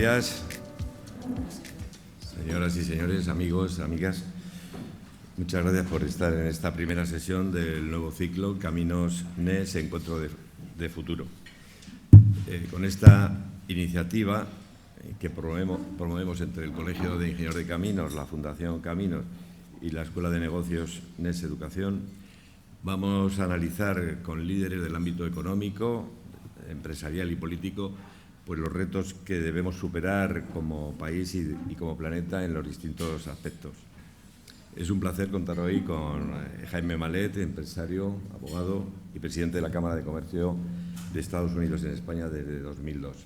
días, señoras y señores, amigos, amigas. Muchas gracias por estar en esta primera sesión del nuevo ciclo Caminos NES, Encuentro de Futuro. Con esta iniciativa que promovemos entre el Colegio de Ingenieros de Caminos, la Fundación Caminos y la Escuela de Negocios NES Educación, vamos a analizar con líderes del ámbito económico, empresarial y político pues los retos que debemos superar como país y como planeta en los distintos aspectos. Es un placer contar hoy con Jaime Malet, empresario, abogado y presidente de la Cámara de Comercio de Estados Unidos en España desde 2002.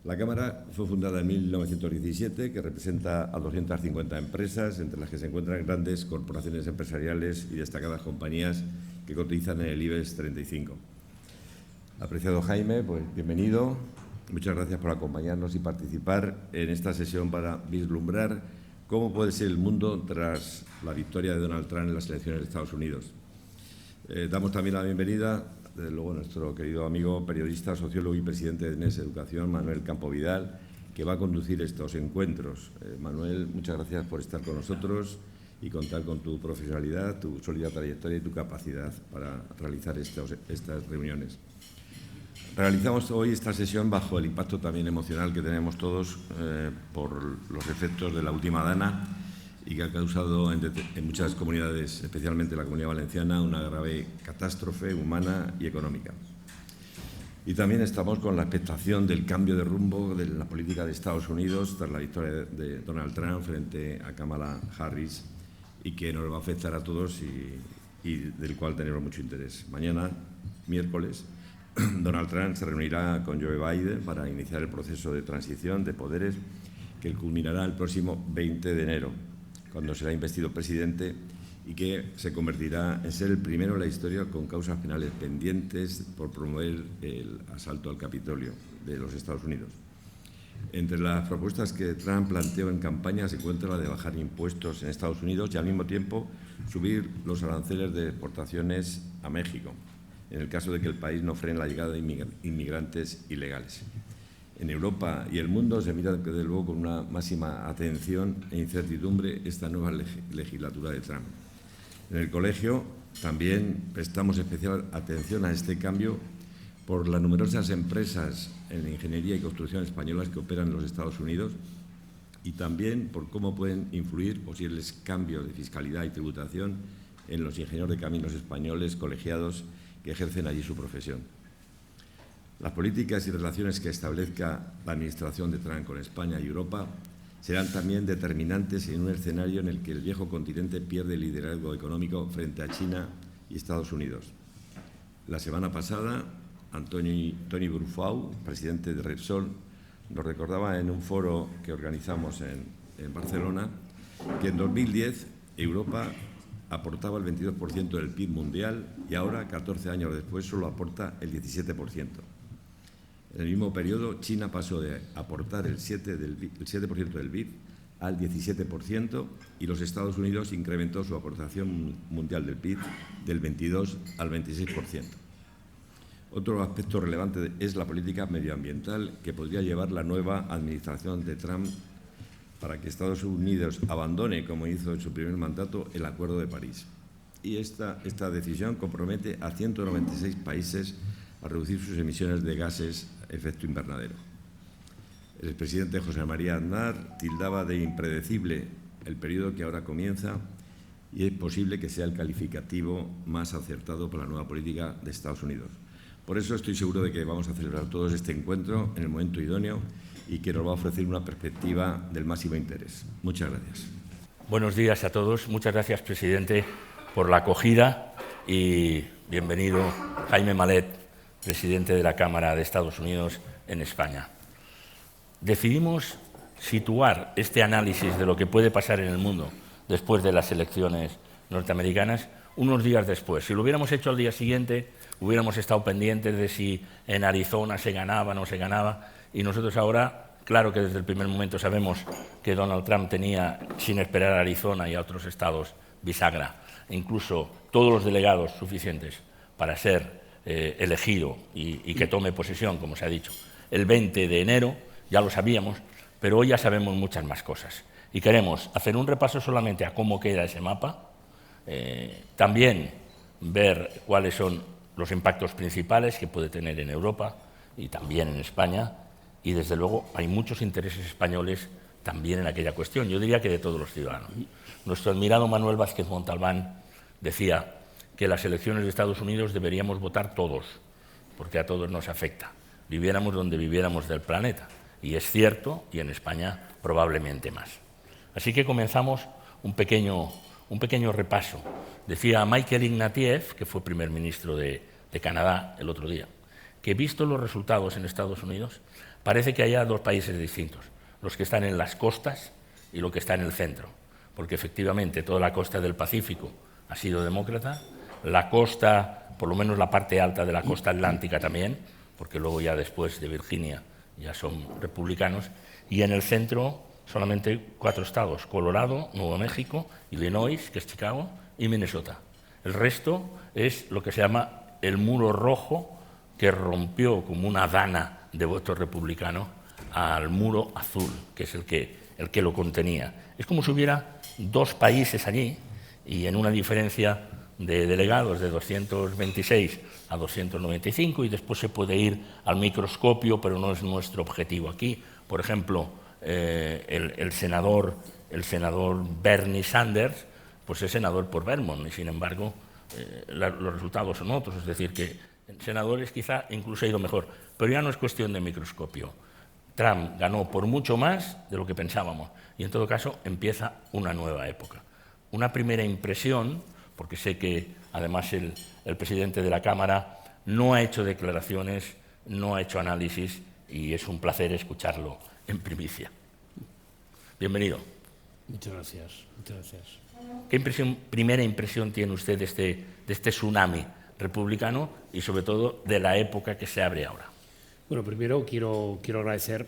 La Cámara fue fundada en 1917, que representa a 250 empresas, entre las que se encuentran grandes corporaciones empresariales y destacadas compañías que cotizan en el IBEX 35. Apreciado Jaime, pues bienvenido. Muchas gracias por acompañarnos y participar en esta sesión para vislumbrar cómo puede ser el mundo tras la victoria de Donald Trump en las elecciones de Estados Unidos. Damos también la bienvenida, desde luego, a nuestro querido amigo, periodista, sociólogo y presidente de NES Educación, Manuel Campo Vidal, que va a conducir estos encuentros. Manuel, muchas gracias por estar con nosotros y contar con tu profesionalidad, tu sólida trayectoria y tu capacidad para realizar estas reuniones. Realizamos hoy esta sesión bajo el impacto también emocional que tenemos todos por los efectos de la última dana y que ha causado en muchas comunidades, especialmente en la Comunidad Valenciana, una grave catástrofe humana y económica. Y también estamos con la expectación del cambio de rumbo de la política de Estados Unidos tras la victoria de Donald Trump frente a Kamala Harris y que nos va a afectar a todos y del cual tenemos mucho interés. Mañana, miércoles, Donald Trump se reunirá con Joe Biden para iniciar el proceso de transición de poderes que culminará el próximo 20 de enero, cuando será investido presidente y que se convertirá en ser el primero en la historia con causas penales pendientes por promover el asalto al Capitolio de los Estados Unidos. Entre las propuestas que Trump planteó en campaña se encuentra la de bajar impuestos en Estados Unidos y al mismo tiempo subir los aranceles de exportaciones a México, en el caso de que el país no frene la llegada de inmigrantes ilegales. En Europa y el mundo se mira, desde luego, con una máxima atención e incertidumbre esta nueva legislatura de Trump. En el colegio también prestamos especial atención a este cambio por las numerosas empresas en ingeniería y construcción españolas que operan en los Estados Unidos y también por cómo pueden influir posibles cambios de fiscalidad y tributación en los ingenieros de caminos españoles colegiados que ejercen allí su profesión. Las políticas y relaciones que establezca la Administración de Trump con España y Europa serán también determinantes en un escenario en el que el viejo continente pierde el liderazgo económico frente a China y Estados Unidos. La semana pasada, Tony Brufau, presidente de Repsol, nos recordaba en un foro que organizamos en Barcelona que en 2010 Europa aportaba el 22% del PIB mundial y ahora, 14 años después, solo aporta el 17%. En el mismo periodo, China pasó de aportar el 7% del PIB al 17% y los Estados Unidos incrementó su aportación mundial del PIB del 22% al 26%. Otro aspecto relevante es la política medioambiental que podría llevar la nueva administración de Trump para que Estados Unidos abandone, como hizo en su primer mandato, el Acuerdo de París. Y esta decisión compromete a 196 países a reducir sus emisiones de gases a efecto invernadero. El expresidente José María Aznar tildaba de impredecible el periodo que ahora comienza y es posible que sea el calificativo más acertado por la nueva política de Estados Unidos. Por eso estoy seguro de que vamos a celebrar todos este encuentro en el momento idóneo y que nos va a ofrecer una perspectiva del máximo interés. Muchas gracias. Buenos días a todos. Muchas gracias, presidente, por la acogida y bienvenido Jaime Malet, presidente de la Cámara de Estados Unidos en España. Decidimos situar este análisis de lo que puede pasar en el mundo después de las elecciones norteamericanas unos días después. Si lo hubiéramos hecho al día siguiente, hubiéramos estado pendientes de si en Arizona se ganaba o no se ganaba. Y nosotros ahora, claro que desde el primer momento sabemos que Donald Trump tenía, sin esperar a Arizona y a otros estados, bisagra, e incluso todos los delegados suficientes para ser elegido y que tome posesión, como se ha dicho, el 20 de enero, ya lo sabíamos, pero hoy ya sabemos muchas más cosas. Y queremos hacer un repaso solamente a cómo queda ese mapa, también ver cuáles son los impactos principales que puede tener en Europa y también en España, y desde luego hay muchos intereses españoles también en aquella cuestión, yo diría que de todos los ciudadanos. Nuestro admirado Manuel Vázquez Montalbán decía que las elecciones de Estados Unidos deberíamos votar todos, porque a todos nos afecta, viviéramos donde viviéramos del planeta, y es cierto, y en España probablemente más. Así que comenzamos un pequeño repaso. Decía Michael Ignatieff, que fue primer ministro de Canadá el otro día, que visto los resultados en Estados Unidos, parece que haya dos países distintos, los que están en las costas y los que están en el centro, porque efectivamente toda la costa del Pacífico ha sido demócrata, la costa, por lo menos la parte alta de la costa atlántica también, porque luego ya después de Virginia ya son republicanos, y en el centro solamente 4 estados, Colorado, Nuevo México, Illinois, que es Chicago, y Minnesota. El resto es lo que se llama el muro rojo, que rompió como una dana de voto republicano al muro azul, que es el que lo contenía. Es como si hubiera 2 países allí, y en una diferencia de delegados de 226 a 295, y después se puede ir al microscopio, pero no es nuestro objetivo aquí. Por ejemplo, el senador Bernie Sanders, pues es senador por Vermont, y sin embargo los resultados son otros, es decir, que en senadores quizá incluso ha ido mejor, pero ya no es cuestión de microscopio. Trump ganó por mucho más de lo que pensábamos, y en todo caso empieza una nueva época. Una primera impresión, porque sé que además el presidente de la Cámara no ha hecho declaraciones, no ha hecho análisis, y es un placer escucharlo en primicia. Bienvenido. Muchas gracias, muchas gracias. ¿Qué primera impresión tiene usted de este tsunami republicano y sobre todo de la época que se abre ahora? Bueno, primero quiero agradecer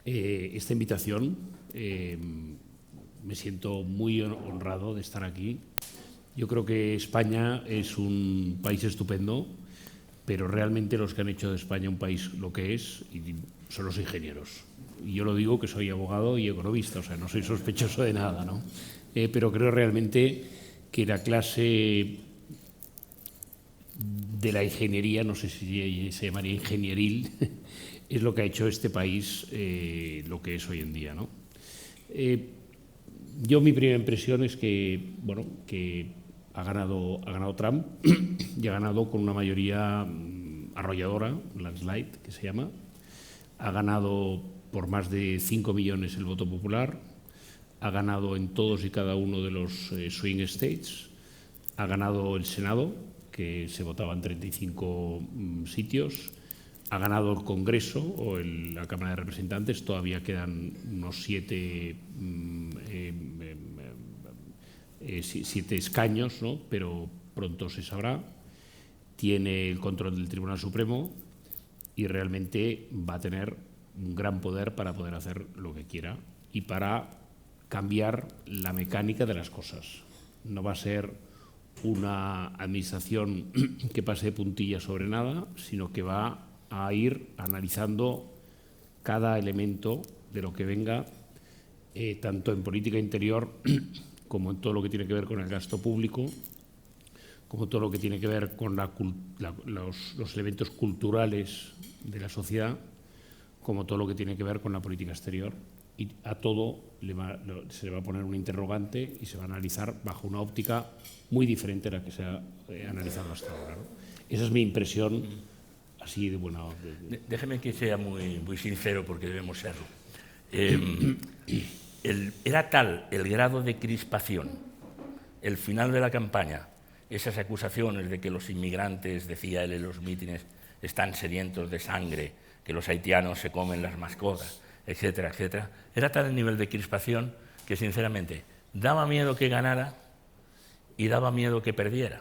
esta invitación. Me siento muy honrado de estar aquí. Yo creo que España es un país estupendo, pero realmente los que han hecho de España un país lo que es son los ingenieros. Y yo lo digo que soy abogado y economista, o sea, no soy sospechoso de nada, ¿no? Pero creo realmente que la clase de la ingeniería, no sé si se llamaría ingenieril, es lo que ha hecho este país lo que es hoy en día, ¿no? Yo mi primera impresión es que, bueno, que ha ganado Trump y ha ganado con una mayoría arrolladora, landslide, que se llama. Ha ganado por más de 5 millones el voto popular, ha ganado en todos y cada uno de los swing states, ha ganado el Senado, que se votaba en 35 sitios, ha ganado el Congreso o la Cámara de Representantes, todavía quedan unos 7 escaños, ¿no? Pero pronto se sabrá. Tiene el control del Tribunal Supremo y realmente va a tener un gran poder para poder hacer lo que quiera y para cambiar la mecánica de las cosas. No va a ser una administración que pase de puntillas sobre nada, sino que va a ir analizando cada elemento de lo que venga, tanto en política interior como en todo lo que tiene que ver con el gasto público, como todo lo que tiene que ver con los elementos culturales de la sociedad, como todo lo que tiene que ver con la política exterior. Y a todo se le va a poner un interrogante y se va a analizar bajo una óptica muy diferente a la que se ha analizado hasta ahora, ¿no? Esa es mi impresión así de buena. Déjeme que sea muy sincero, porque debemos serlo. Era tal el grado de crispación, el final de la campaña, esas acusaciones de que los inmigrantes, decía él en los mítines, están sedientos de sangre, que los haitianos se comen las mascotas, etcétera, etcétera. Era tal el nivel de crispación que, sinceramente, daba miedo que ganara y daba miedo que perdiera,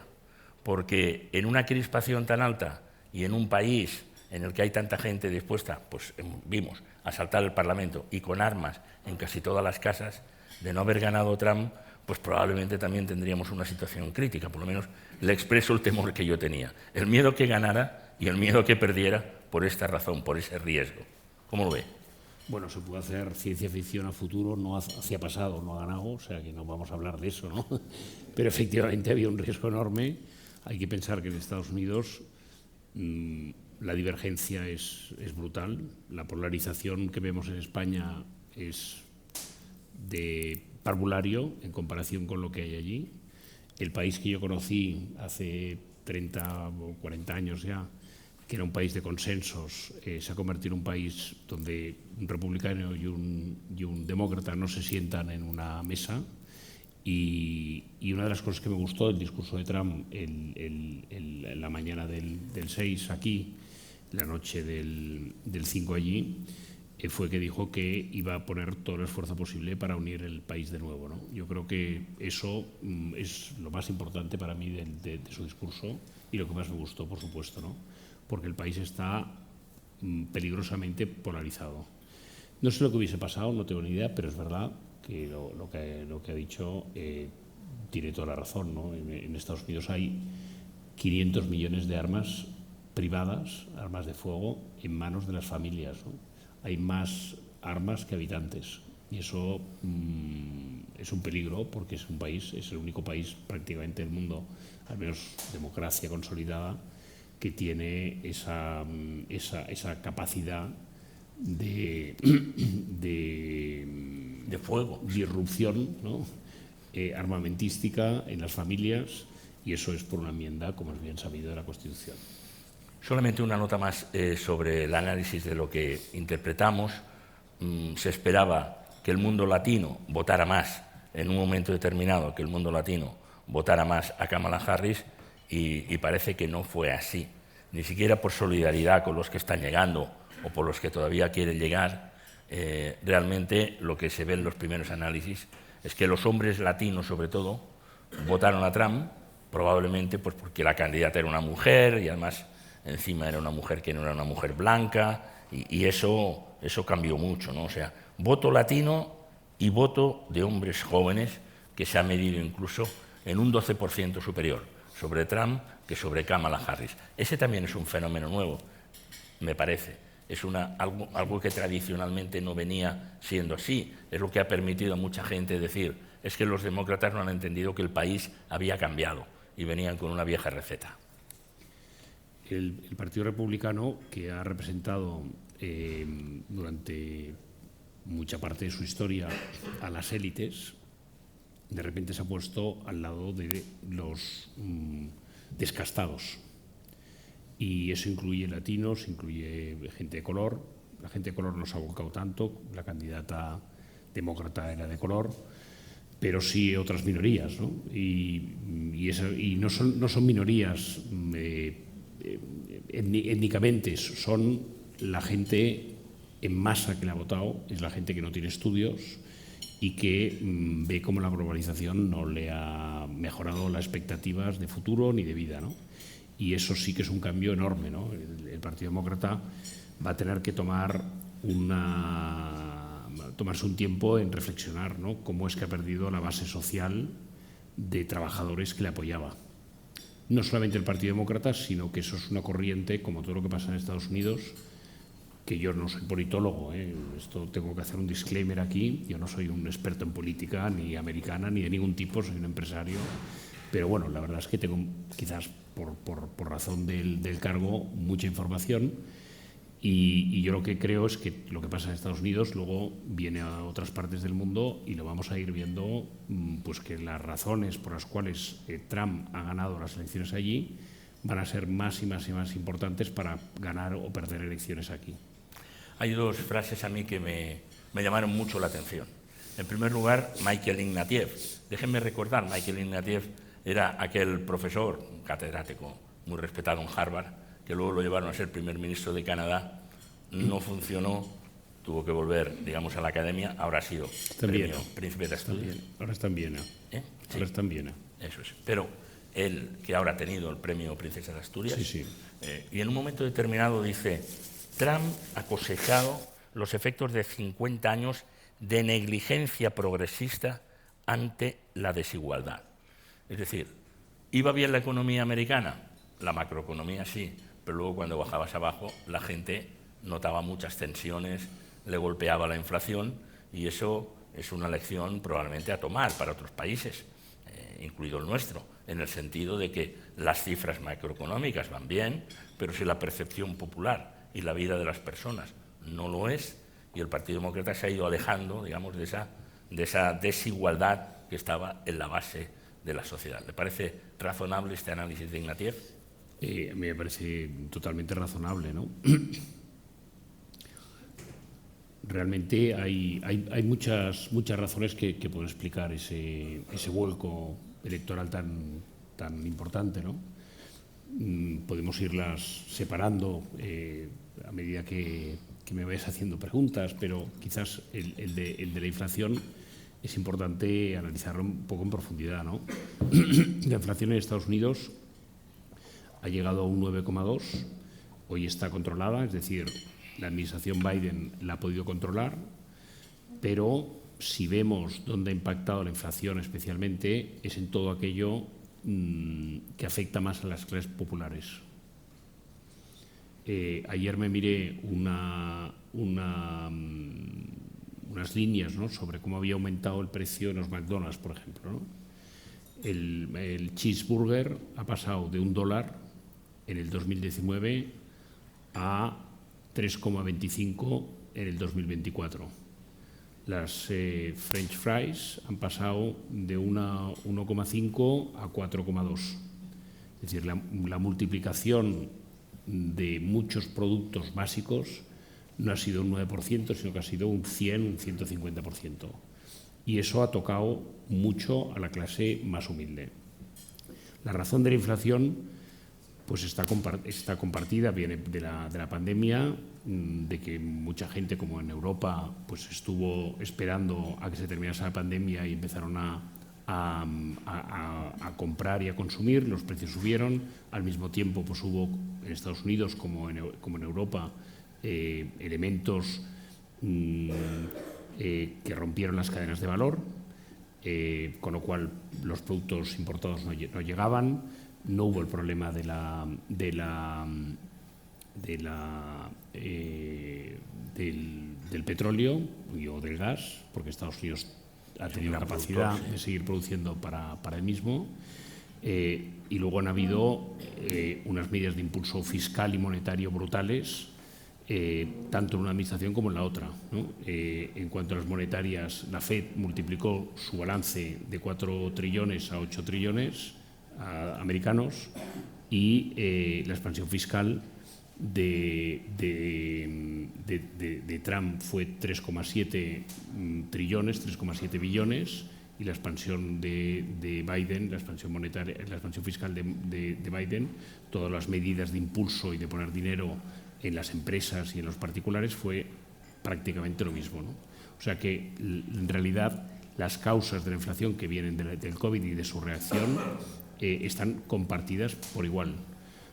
porque en una crispación tan alta y en un país en el que hay tanta gente dispuesta, pues vimos, a asaltar el Parlamento y con armas en casi todas las casas, de no haber ganado Trump, pues probablemente también tendríamos una situación crítica. Por lo menos le expreso el temor que yo tenía, el miedo que ganara y el miedo que perdiera por esta razón, por ese riesgo. ¿Cómo lo ve? Bueno, se puede hacer ciencia ficción a futuro, no hacia pasado, no a ganado, o sea que no vamos a hablar de eso, ¿no? Pero efectivamente había un riesgo enorme. Hay que pensar que en Estados Unidos la divergencia es brutal. La polarización que vemos en España es de parvulario en comparación con lo que hay allí. El país que yo conocí hace 30 o 40 años ya, que era un país de consensos, se ha convertido en un país donde un republicano y un demócrata no se sientan en una mesa. Y una de las cosas que me gustó del discurso de Trump en la mañana del 6 aquí, la noche del 5 allí, fue que dijo que iba a poner todo el esfuerzo posible para unir el país de nuevo, ¿no? Yo creo que eso es lo más importante para mí de su discurso y lo que más me gustó, por supuesto, ¿no? Porque el país está peligrosamente polarizado. No sé lo que hubiese pasado, no tengo ni idea, pero es verdad que lo que ha dicho tiene toda la razón, ¿no? En Estados Unidos hay 500 millones de armas privadas, armas de fuego, en manos de las familias, ¿no? Hay más armas que habitantes y eso es un peligro porque es el único país prácticamente del mundo, al menos democracia consolidada, que tiene esa capacidad de fuego, de irrupción, ¿no? Armamentística en las familias, y eso es por una enmienda, como es bien sabido, de la Constitución. Solamente una nota más sobre el análisis de lo que interpretamos. Se esperaba que el mundo latino votara más, en un momento determinado, que el mundo latino votara más a Kamala Harris, y parece que no fue así. Ni siquiera por solidaridad con los que están llegando o por los que todavía quieren llegar. Realmente lo que se ve en los primeros análisis es que los hombres latinos, sobre todo, votaron a Trump, probablemente pues porque la candidata era una mujer y además encima era una mujer que no era una mujer blanca, y eso cambió mucho, ¿no? O sea, voto latino y voto de hombres jóvenes que se ha medido incluso en un 12% superior sobre Trump que sobre Kamala Harris. Ese también es un fenómeno nuevo, me parece. Es algo que tradicionalmente no venía siendo así. Es lo que ha permitido a mucha gente decir, es que los demócratas no han entendido que el país había cambiado y venían con una vieja receta. El Partido Republicano, que ha representado durante mucha parte de su historia a las élites, de repente se ha puesto al lado de los descastados. Y eso incluye latinos, incluye gente de color. La gente de color no se ha volcado tanto, la candidata demócrata era de color, pero sí otras minorías, ¿no? Y no son minorías étnicamente, son la gente en masa que le ha votado, es la gente que no tiene estudios y que ve cómo la globalización no le ha mejorado las expectativas de futuro ni de vida, ¿no? Y eso sí que es un cambio enorme, ¿no? El Partido Demócrata va a tener que tomarse un tiempo en reflexionar, ¿no? Cómo es que ha perdido la base social de trabajadores que le apoyaba. No solamente el Partido Demócrata, sino que eso es una corriente, como todo lo que pasa en Estados Unidos, que yo no soy politólogo, esto tengo que hacer un disclaimer aquí, yo no soy un experto en política ni americana ni de ningún tipo, soy un empresario, pero bueno, la verdad es que tengo quizás por razón del cargo mucha información, y yo lo que creo es que lo que pasa en Estados Unidos luego viene a otras partes del mundo y lo vamos a ir viendo, pues que las razones por las cuales Trump ha ganado las elecciones allí van a ser más y más y más importantes para ganar o perder elecciones aquí. Hay dos frases a mí que me llamaron mucho la atención. En primer lugar, Michael Ignatieff. Déjenme recordar, Michael Ignatieff era aquel profesor, un catedrático muy respetado en Harvard, que luego lo llevaron a ser primer ministro de Canadá. No funcionó, tuvo que volver, digamos, a la academia. Ahora ha sido premio Príncipe de Asturias. Ahora está en Viena. Sí. Ahora está en Viena. Eso es. Pero él, que ahora ha tenido el premio Princesa de Asturias, sí. Y en un momento determinado dice: Trump ha cosechado los efectos de 50 años de negligencia progresista ante la desigualdad. Es decir, ¿iba bien la economía americana? La macroeconomía sí, pero luego cuando bajabas abajo la gente notaba muchas tensiones, le golpeaba la inflación, y eso es una lección probablemente a tomar para otros países, incluido el nuestro, en el sentido de que las cifras macroeconómicas van bien, pero si la percepción popular y la vida de las personas no lo es, y el Partido Demócrata se ha ido alejando, digamos, de esa desigualdad que estaba en la base de la sociedad. ¿Le parece razonable este análisis de Ignatieff? A mí me parece totalmente razonable, ¿no? Realmente hay muchas razones que pueden explicar ese vuelco electoral tan importante, ¿no? Podemos irlas separando a medida que me vayas haciendo preguntas, pero quizás el de la inflación es importante analizarlo un poco en profundidad, ¿no? La inflación en Estados Unidos ha llegado a un 9,2, hoy está controlada, es decir, la administración Biden la ha podido controlar, pero si vemos dónde ha impactado la inflación especialmente es en todo aquello que afecta más a las clases populares. Ayer me miré unas líneas, ¿no?, sobre cómo había aumentado el precio en los McDonald's, por ejemplo, ¿no? El cheeseburger ha pasado de $1 en el 2019 a 3,25 en el 2024. Las French fries han pasado de 1,5 a 4,2. Es decir, la multiplicación de muchos productos básicos no ha sido un 9%, sino que ha sido un 100, un 150%. Y eso ha tocado mucho a la clase más humilde. La razón de la inflación pues está compartida, viene de la pandemia, de que mucha gente, como en Europa, pues estuvo esperando a que se terminase la pandemia y empezaron a comprar y a consumir, los precios subieron, al mismo tiempo pues hubo en Estados Unidos como en Europa elementos que rompieron las cadenas de valor, con lo cual los productos importados no llegaban. No hubo el problema del petróleo o del gas, porque Estados Unidos ha tenido capacidad de seguir produciendo para él mismo. Y luego han habido unas medidas de impulso fiscal y monetario brutales, tanto en una administración como en la otra, ¿no? En cuanto a las monetarias, la FED multiplicó su balance de 4 trillones a 8 trillones americanos, y la expansión fiscal de Trump fue 3,7 trillones, 3,7 billones, y la expansión de Biden, la expansión monetaria, la expansión fiscal de Biden, todas las medidas de impulso y de poner dinero en las empresas y en los particulares fue prácticamente lo mismo, ¿no? O sea que en realidad las causas de la inflación que vienen del COVID y de su reacción están compartidas por igual.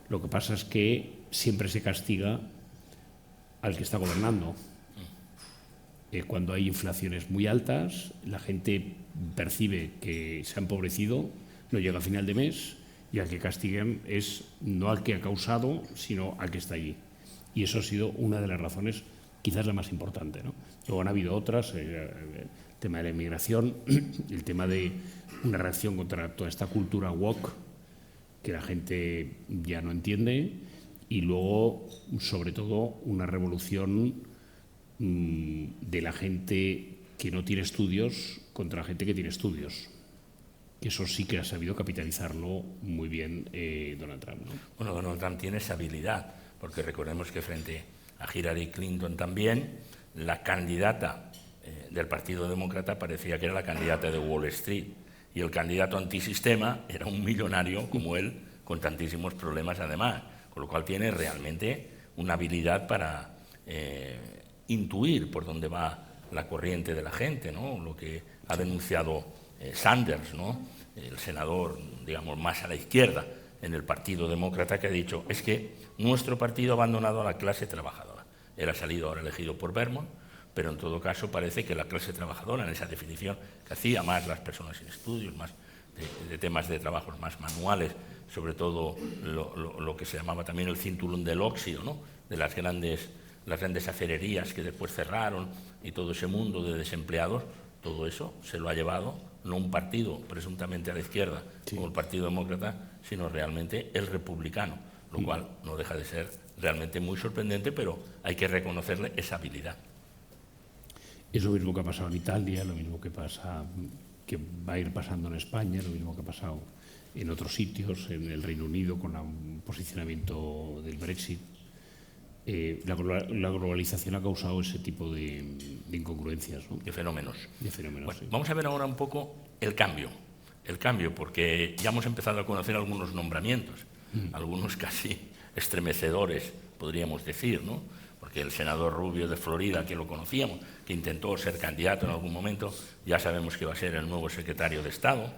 Lo que pasa es que siempre se castiga al que está gobernando. Cuando hay inflaciones muy altas, la gente percibe que se ha empobrecido, no llega a final de mes, y al que castiguen es no al que ha causado, sino al que está allí. Y eso ha sido una de las razones, quizás la más importante, ¿no? Luego han habido otras, el tema de la inmigración, el tema de una reacción contra toda esta cultura woke que la gente ya no entiende, y luego, sobre todo, una revolución de la gente que no tiene estudios contra la gente que tiene estudios. Eso sí que ha sabido capitalizarlo muy bien Donald Trump, ¿no? Bueno, Donald Trump tiene esa habilidad, porque recordemos que frente a Hillary Clinton también, la candidata del Partido Demócrata parecía que era la candidata de Wall Street, y el candidato antisistema era un millonario como él, con tantísimos problemas además, con lo cual tiene realmente una habilidad para intuir por dónde va la corriente de la gente, ¿no? Lo que ha denunciado Sanders, ¿no?, el senador, digamos, más a la izquierda en el Partido Demócrata, que ha dicho es que nuestro partido ha abandonado a la clase trabajadora. Él ha salido ahora elegido por Vermont, pero en todo caso parece que la clase trabajadora, en esa definición que hacía, más las personas sin estudios, más de temas de trabajos más manuales, sobre todo lo que se llamaba también el cinturón del óxido, ¿no?, de las grandes las grandes acererías que después cerraron y todo ese mundo de desempleados, todo eso se lo ha llevado no un partido presuntamente a la izquierda como el Partido Demócrata, sino realmente el republicano, lo cual no deja de ser realmente muy sorprendente, pero hay que reconocerle esa habilidad. Es lo mismo que ha pasado en Italia, lo mismo que va a ir pasando en España, lo mismo que ha pasado en otros sitios, en el Reino Unido con el posicionamiento del Brexit. La globalización ha causado ese tipo de incongruencias, ¿no? De fenómenos. Bueno, Sí. Vamos a ver ahora un poco el cambio, porque ya hemos empezado a conocer algunos nombramientos, algunos casi estremecedores, podríamos decir, ¿no? Porque el senador Rubio de Florida, que lo conocíamos, que intentó ser candidato en algún momento, ya sabemos que va a ser el nuevo secretario de Estado.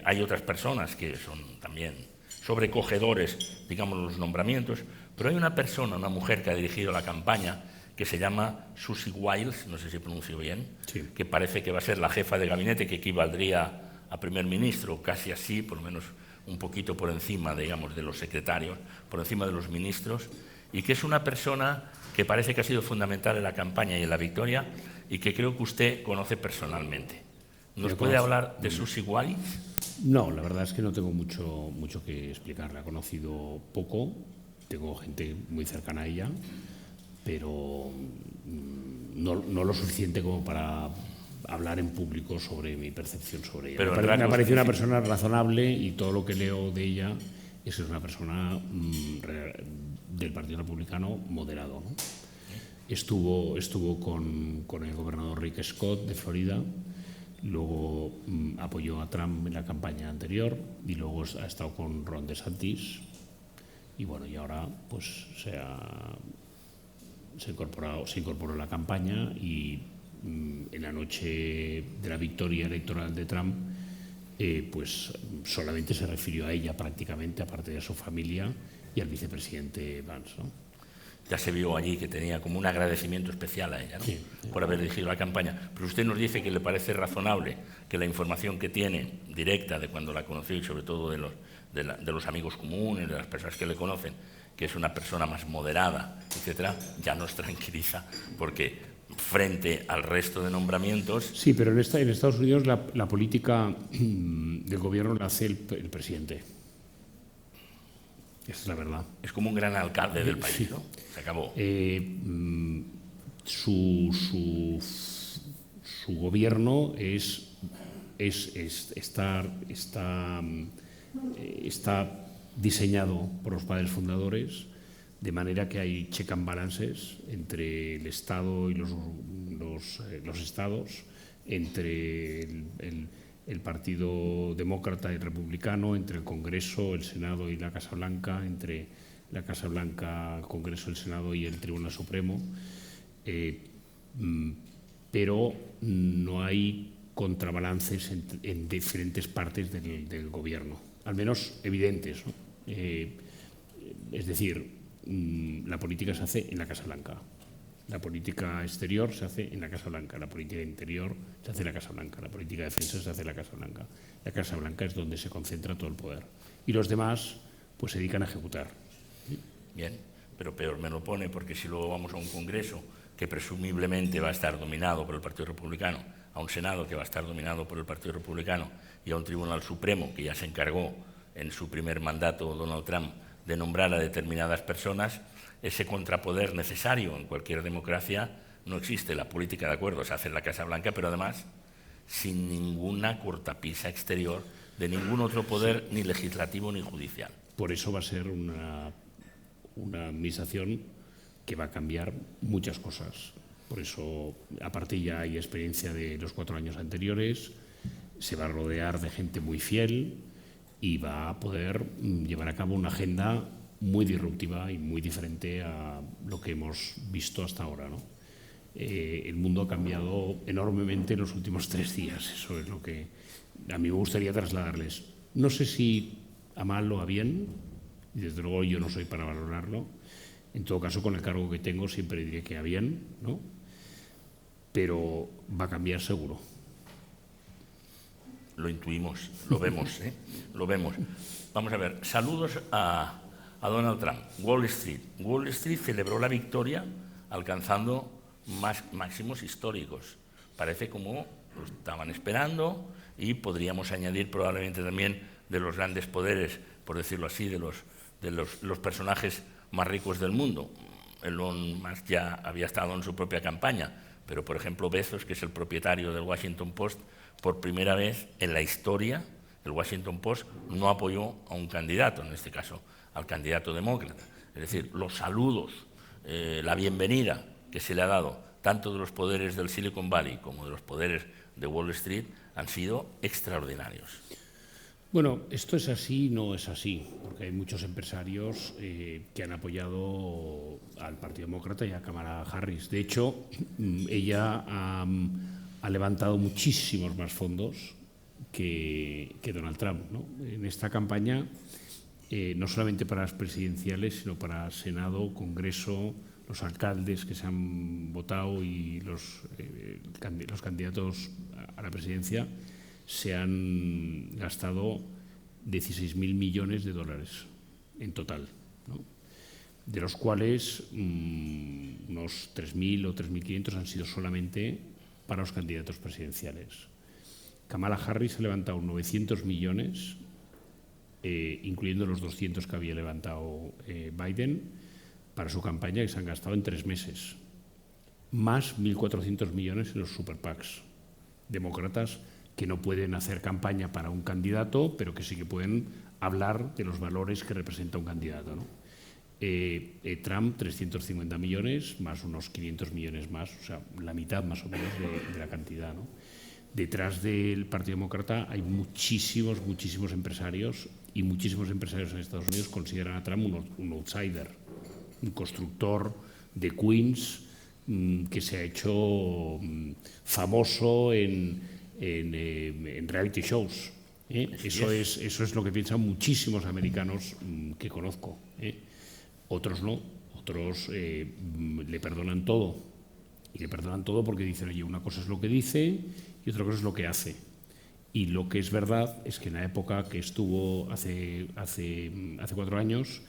Hay otras personas que son también sobrecogedores, digamos, los nombramientos, pero hay una persona, una mujer que ha dirigido la campaña, que se llama Susie Wiles, no sé si pronuncio bien, sí, que parece que va a ser la jefa de gabinete, que equivaldría a primer ministro, casi así, por lo menos un poquito por encima, digamos, de los secretarios, por encima de los ministros, y que es una persona que parece que ha sido fundamental en la campaña y en la victoria, y que creo que usted conoce personalmente. ¿Nos puede hablar de Susie Wiles? No, la verdad es que no tengo mucho que explicar. La he conocido poco, tengo gente muy cercana a ella, pero no lo suficiente como para hablar en público sobre mi percepción sobre ella. Pero me parece una persona razonable y todo lo que leo de ella es una persona del Partido Republicano moderado, ¿no? Estuvo con el gobernador Rick Scott de Florida, luego apoyó a Trump en la campaña anterior y luego ha estado con Ron DeSantis y bueno, y ahora pues se incorporó a la campaña y en la noche de la victoria electoral de Trump pues solamente se refirió a ella prácticamente, aparte de a su familia y al vicepresidente Vance, ¿no? Ya se vio allí que tenía como un agradecimiento especial a ella, ¿no? Sí. Por haber dirigido la campaña. Pero usted nos dice que le parece razonable que la información que tiene directa de cuando la conoció y sobre todo de los amigos comunes, de las personas que le conocen, que es una persona más moderada, etcétera, ya nos tranquiliza, porque frente al resto de nombramientos... Sí, pero en Estados Unidos la política del gobierno la hace el presidente. Esa es la verdad. Es como un gran alcalde del país, ¿no? Se acabó. Su gobierno está diseñado por los padres fundadores de manera que hay check and balances entre el Estado y los estados, entre el Partido Demócrata y Republicano, entre el Congreso, el Senado y la Casa Blanca, entre la Casa Blanca, el Congreso, el Senado y el Tribunal Supremo, pero no hay contrabalances en diferentes partes del gobierno, al menos evidentes, ¿no? Es decir, la política se hace en la Casa Blanca. La política exterior se hace en la Casa Blanca, la política interior se hace en la Casa Blanca, la política de defensa se hace en la Casa Blanca. La Casa Blanca es donde se concentra todo el poder. Y los demás pues se dedican a ejecutar. Bien, pero peor me lo pone porque si luego vamos a un Congreso que presumiblemente va a estar dominado por el Partido Republicano, a un Senado que va a estar dominado por el Partido Republicano y a un Tribunal Supremo que ya se encargó en su primer mandato Donald Trump de nombrar a determinadas personas, ese contrapoder necesario en cualquier democracia no existe. La política, de acuerdo, se hace en la Casa Blanca, pero además sin ninguna cortapisa exterior de ningún otro poder, ni legislativo ni judicial. Por eso va a ser una administración que va a cambiar muchas cosas. Por eso, aparte ya hay experiencia de los 4 años anteriores, se va a rodear de gente muy fiel y va a poder llevar a cabo una agenda muy disruptiva y muy diferente a lo que hemos visto hasta ahora, ¿no? El mundo ha cambiado enormemente en los últimos 3 días. Eso es lo que a mí me gustaría trasladarles. No sé si a mal o a bien, y desde luego yo no soy para valorarlo. En todo caso, con el cargo que tengo siempre diré que a bien, ¿no? Pero va a cambiar seguro. Lo intuimos, lo vemos, ¿eh? Lo vemos. Vamos a ver, saludos a Donald Trump. Wall Street. Wall Street celebró la victoria alcanzando máximos históricos. Parece como lo estaban esperando, y podríamos añadir probablemente también de los grandes poderes, por decirlo así, de los personajes más ricos del mundo. Elon Musk ya había estado en su propia campaña, pero por ejemplo Bezos, que es el propietario del Washington Post, por primera vez en la historia, el Washington Post no apoyó a un candidato, en este caso al candidato demócrata. Es decir, los saludos, la bienvenida que se le ha dado tanto de los poderes del Silicon Valley como de los poderes de Wall Street han sido extraordinarios. Bueno, esto es así, no es así, porque hay muchos empresarios que han apoyado al Partido Demócrata y a Kamala Harris. De hecho, ella ha levantado muchísimos más fondos que Donald Trump, ¿no? En esta campaña, no solamente para las presidenciales, sino para Senado, Congreso, los alcaldes que se han votado y los candidatos a la presidencia, se han gastado 16.000 millones de dólares en total, ¿no? De los cuales unos 3.000 o 3.500 han sido solamente para los candidatos presidenciales. Kamala Harris ha levantado 900 millones, incluyendo los 200 que había levantado Biden, para su campaña, que se han gastado en 3 meses, más 1.400 millones en los super PACs demócratas, que no pueden hacer campaña para un candidato, pero que sí que pueden hablar de los valores que representa un candidato, ¿no? Trump, 350 millones, más unos 500 millones más, o sea, la mitad más o menos de la cantidad, ¿no? Detrás del Partido Demócrata hay muchísimos empresarios, y muchísimos empresarios en Estados Unidos consideran a Trump un outsider, un constructor de Queens que se ha hecho famoso en reality shows. Eso es lo que piensan muchísimos americanos que conozco. Otros no, otros le perdonan todo. Y le perdonan todo porque dicen, oye, una cosa es lo que dice y otra cosa es lo que hace. Y lo que es verdad es que en la época que estuvo hace 4 años,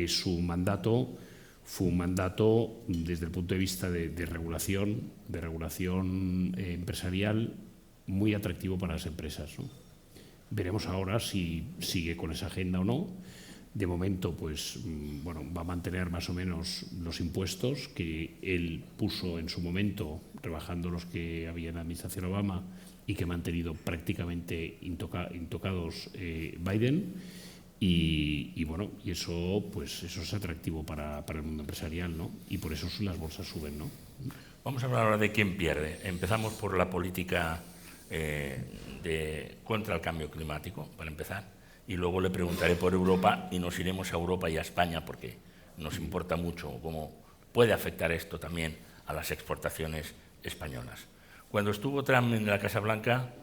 su mandato fue un mandato desde el punto de vista de regulación empresarial muy atractivo para las empresas, ¿no? Veremos ahora si sigue con esa agenda o no. De momento, pues, bueno, va a mantener más o menos los impuestos que él puso en su momento, rebajando los que había en la administración Obama y que ha mantenido prácticamente intocados Biden. Y bueno, y eso es atractivo para el mundo empresarial, ¿no? Y por eso las bolsas suben, ¿no? Vamos a hablar ahora de quién pierde. Empezamos por la política contra el cambio climático, para empezar, y luego le preguntaré por Europa, y nos iremos a Europa y a España porque nos importa mucho cómo puede afectar esto también a las exportaciones españolas. Cuando estuvo Trump en la Casa Blanca,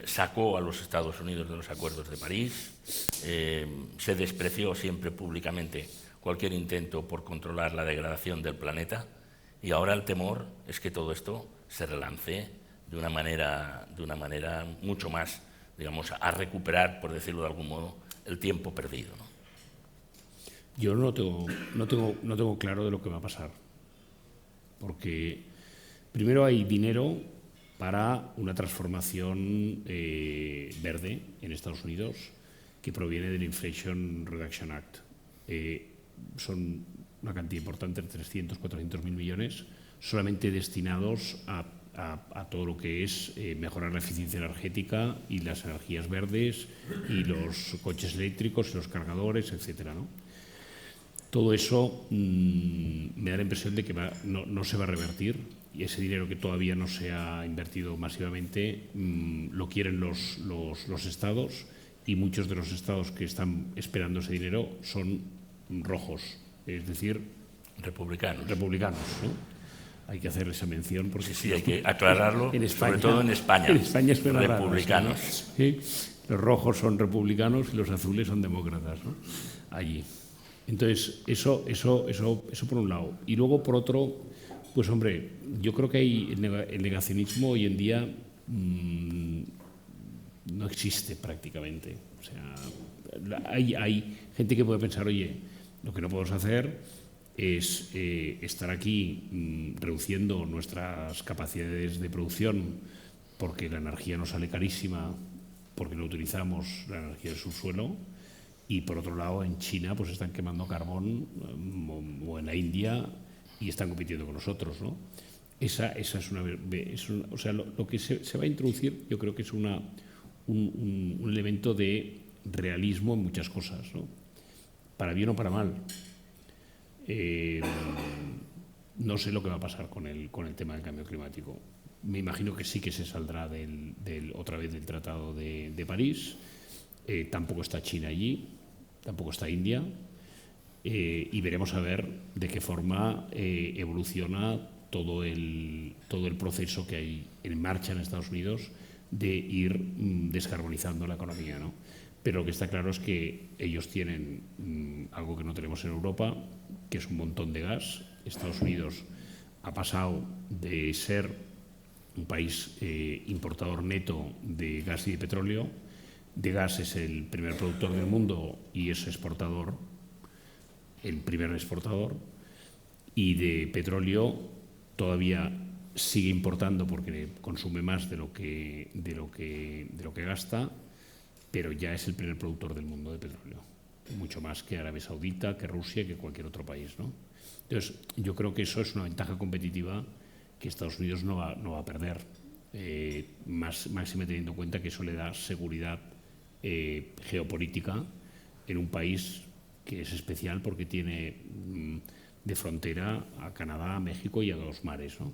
sacó a los Estados Unidos de los acuerdos de París, se despreció siempre públicamente cualquier intento por controlar la degradación del planeta, y ahora el temor es que todo esto se relance de una manera mucho más, digamos, a recuperar, por decirlo de algún modo, el tiempo perdido, ¿no? Yo no tengo claro de lo que va a pasar, porque primero hay dinero para una transformación verde en Estados Unidos que proviene del Inflation Reduction Act. Son una cantidad importante, 300, 400 mil millones, solamente destinados a todo lo que es mejorar la eficiencia energética y las energías verdes y los coches eléctricos y los cargadores, etcétera, ¿no? Todo eso me da la impresión de que no se va a revertir, y ese dinero que todavía no se ha invertido masivamente lo quieren los estados, y muchos de los estados que están esperando ese dinero son rojos, es decir, republicanos, ¿no? Hay que hacer esa mención porque sí, hay que aclararlo, en España, sobre todo en España. En España es republicanos. ¿Sí? Los rojos son republicanos y los azules son demócratas, ¿no? Allí. Entonces, eso por un lado. Y luego, por otro, pues hombre, yo creo que el negacionismo hoy en día no existe prácticamente. O sea, hay gente que puede pensar, oye, lo que no podemos hacer es estar aquí reduciendo nuestras capacidades de producción porque la energía nos sale carísima, porque no utilizamos la energía del subsuelo, y por otro lado en China pues están quemando carbón, o en la India, y están compitiendo con nosotros, ¿no? Esa es o sea, lo que se va a introducir, yo creo que es un elemento de realismo en muchas cosas, ¿no? Para bien o para mal. No sé lo que va a pasar con el tema del cambio climático. Me imagino que sí que se saldrá otra vez del Tratado de París. Tampoco está China allí, tampoco está India. Y veremos a ver de qué forma evoluciona todo el proceso que hay en marcha en Estados Unidos de ir descarbonizando la economía, ¿no? Pero lo que está claro es que ellos tienen algo que no tenemos en Europa, que es un montón de gas. Estados Unidos ha pasado de ser un país importador neto de gas y de petróleo. De gas es el primer productor del mundo y es exportador, el primer exportador. Y de petróleo todavía sigue importando porque consume más de lo que gasta, pero ya es el primer productor del mundo de petróleo, mucho más que Arabia Saudita, que Rusia, que cualquier otro país, ¿no? Entonces, yo creo que eso es una ventaja competitiva que Estados Unidos no va a perder, máxime teniendo en cuenta que eso le da seguridad geopolítica en un país que es especial porque tiene de frontera a Canadá, a México y a dos mares, ¿no?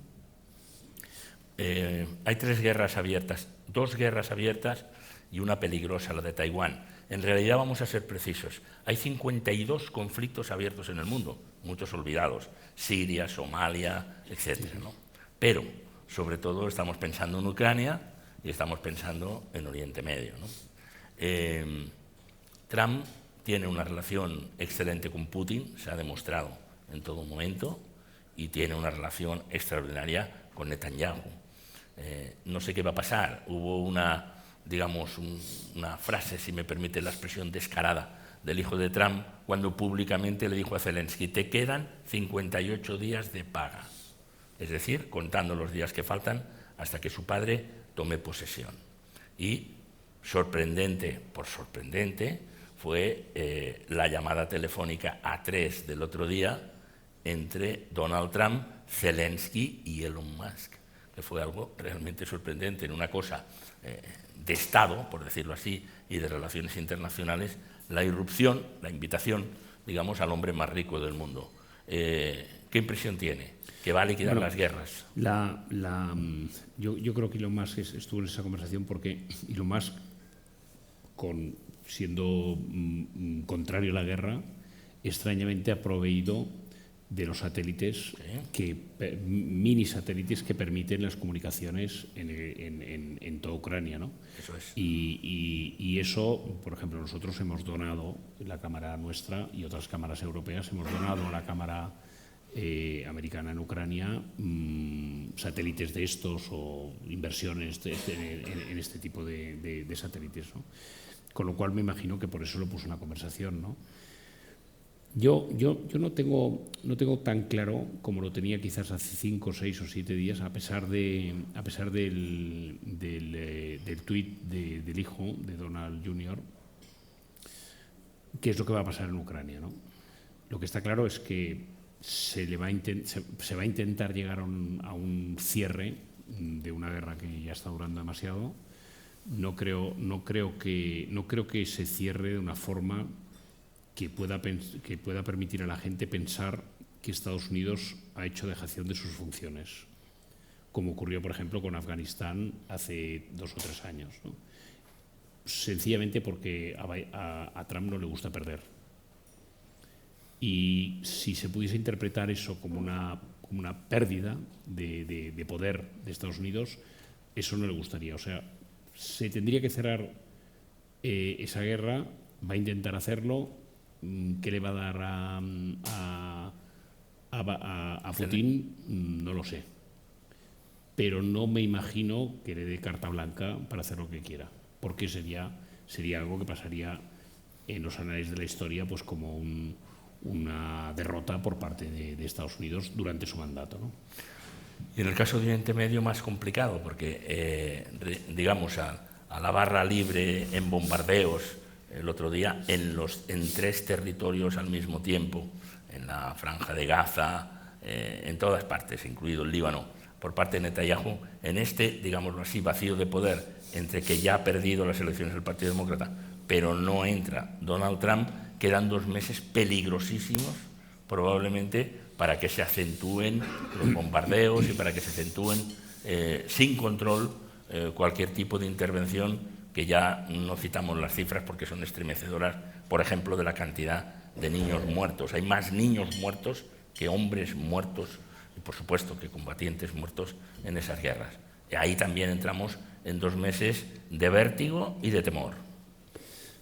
Hay 3 guerras abiertas, 2 guerras abiertas y una peligrosa, la de Taiwán. En realidad, vamos a ser precisos, hay 52 conflictos abiertos en el mundo, muchos olvidados, Siria, Somalia, etc., ¿no? Pero, sobre todo, estamos pensando en Ucrania y estamos pensando en Oriente Medio, ¿no? Trump tiene una relación excelente con Putin, se ha demostrado en todo momento, y tiene una relación extraordinaria con Netanyahu. No sé qué va a pasar. Hubo una frase, si me permite la expresión, descarada del hijo de Trump cuando públicamente le dijo a Zelensky: te quedan 58 días de paga, es decir, contando los días que faltan hasta que su padre tome posesión. Y sorprendente fue la llamada telefónica a 3 del otro día entre Donald Trump, Zelensky y Elon Musk, que fue algo realmente sorprendente en una cosa de Estado, por decirlo así, y de relaciones internacionales, la irrupción, la invitación, digamos, al hombre más rico del mundo. ¿Qué impresión tiene? ¿Que va a liquidar las guerras? Yo creo que Elon Musk estuvo en esa conversación porque Elon Musk, siendo contrario a la guerra, extrañamente ha proveído de los satélites, mini satélites que permiten las comunicaciones en toda Ucrania, ¿no? Eso es. Y eso, por ejemplo, nosotros hemos donado, la Cámara nuestra y otras cámaras europeas, hemos donado a la Cámara americana en Ucrania satélites de estos o inversiones en este tipo de satélites, ¿no? Con lo cual me imagino que por eso lo puso en la conversación, ¿no? Yo no tengo tan claro como lo tenía quizás hace 5, 6 o 7 días, a pesar del tuit del hijo de Donald Jr., qué es lo que va a pasar en Ucrania, ¿no? Lo que está claro es que se va a intentar llegar a un cierre de una guerra que ya está durando demasiado. No creo que se cierre de una forma que pueda permitir a la gente pensar que Estados Unidos ha hecho dejación de sus funciones, como ocurrió, por ejemplo, con Afganistán hace 2 o 3 años, ¿no? Sencillamente porque a Trump no le gusta perder. Y si se pudiese interpretar eso como una pérdida de poder de Estados Unidos, eso no le gustaría. O sea, se tendría que cerrar esa guerra, va a intentar hacerlo. ¿Qué le va a dar a Putin? No lo sé. Pero no me imagino que le dé carta blanca para hacer lo que quiera, porque sería algo que pasaría en los anales de la historia pues como una derrota por parte de Estados Unidos durante su mandato, ¿no? Y en el caso de Oriente Medio más complicado, porque digamos a la barra libre en bombardeos el otro día en 3 territorios al mismo tiempo, en la Franja de Gaza, en todas partes, incluido el Líbano, por parte de Netanyahu, en este, digámoslo así, vacío de poder, entre que ya ha perdido las elecciones del Partido Demócrata, pero no entra Donald Trump, quedan 2 meses peligrosísimos, probablemente para que se acentúen los bombardeos y para que se acentúen sin control cualquier tipo de intervención, que ya no citamos las cifras porque son estremecedoras, por ejemplo, de la cantidad de niños muertos. Hay más niños muertos que hombres muertos y, por supuesto, que combatientes muertos en esas guerras. Y ahí también entramos en 2 meses de vértigo y de temor.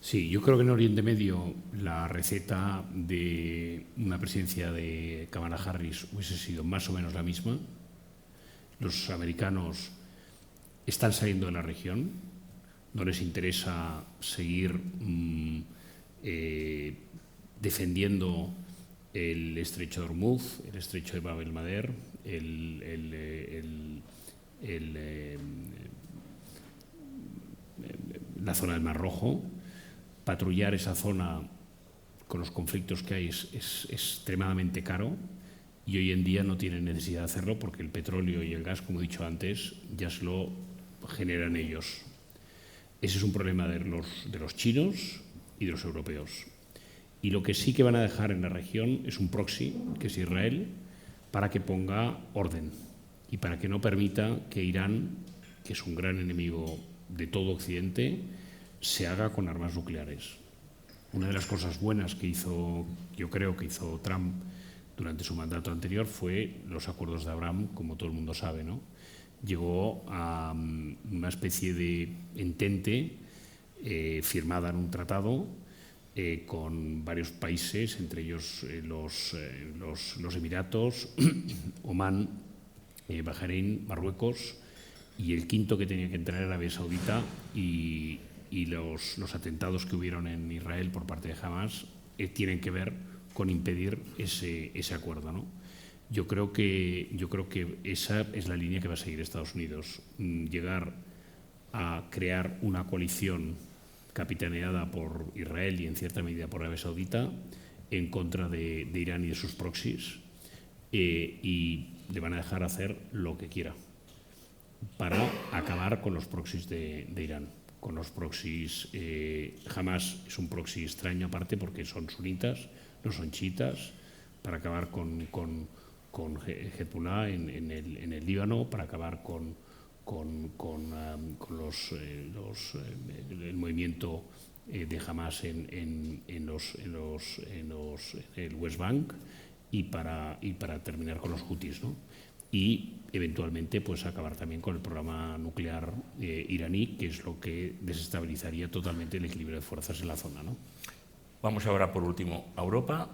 Sí, yo creo que en Oriente Medio la receta de una presidencia de Kamala Harris hubiese sido más o menos la misma. Los americanos están saliendo de la región, no les interesa seguir defendiendo el estrecho de Hormuz, el estrecho de Bab el-Mandeb, la zona del Mar Rojo. Patrullar esa zona con los conflictos que hay es extremadamente caro, y hoy en día no tienen necesidad de hacerlo porque el petróleo y el gas, como he dicho antes, ya se lo generan ellos. Ese es un problema de los chinos y de los europeos. Y lo que sí que van a dejar en la región es un proxy, que es Israel, para que ponga orden y para que no permita que Irán, que es un gran enemigo de todo Occidente, se haga con armas nucleares. Una de las cosas buenas que yo creo que hizo Trump durante su mandato anterior fue los acuerdos de Abraham, como todo el mundo sabe, ¿no? Llegó a una especie de entente firmada en un tratado con varios países, entre ellos los Emiratos, Omán, Bahrein, Marruecos, y el quinto que tenía que entrar era Arabia Saudita, y los atentados que hubieron en Israel por parte de Hamas tienen que ver con impedir ese acuerdo, ¿no? Yo creo que esa es la línea que va a seguir Estados Unidos, llegar a crear una coalición capitaneada por Israel y en cierta medida por Arabia Saudita en contra de Irán y de sus proxies, y le van a dejar hacer lo que quiera para acabar con los proxies de Irán. Con los proxies, Hamas es un proxy extraño aparte porque son sunitas, no son chiitas, para acabar con Hezbollah en el Líbano, para acabar con el movimiento de Hamas en el West Bank, y para terminar con los hutis, ¿no? Y eventualmente pues acabar también con el programa nuclear iraní, que es lo que desestabilizaría totalmente el equilibrio de fuerzas en la zona, ¿no? Vamos ahora, por último, a Europa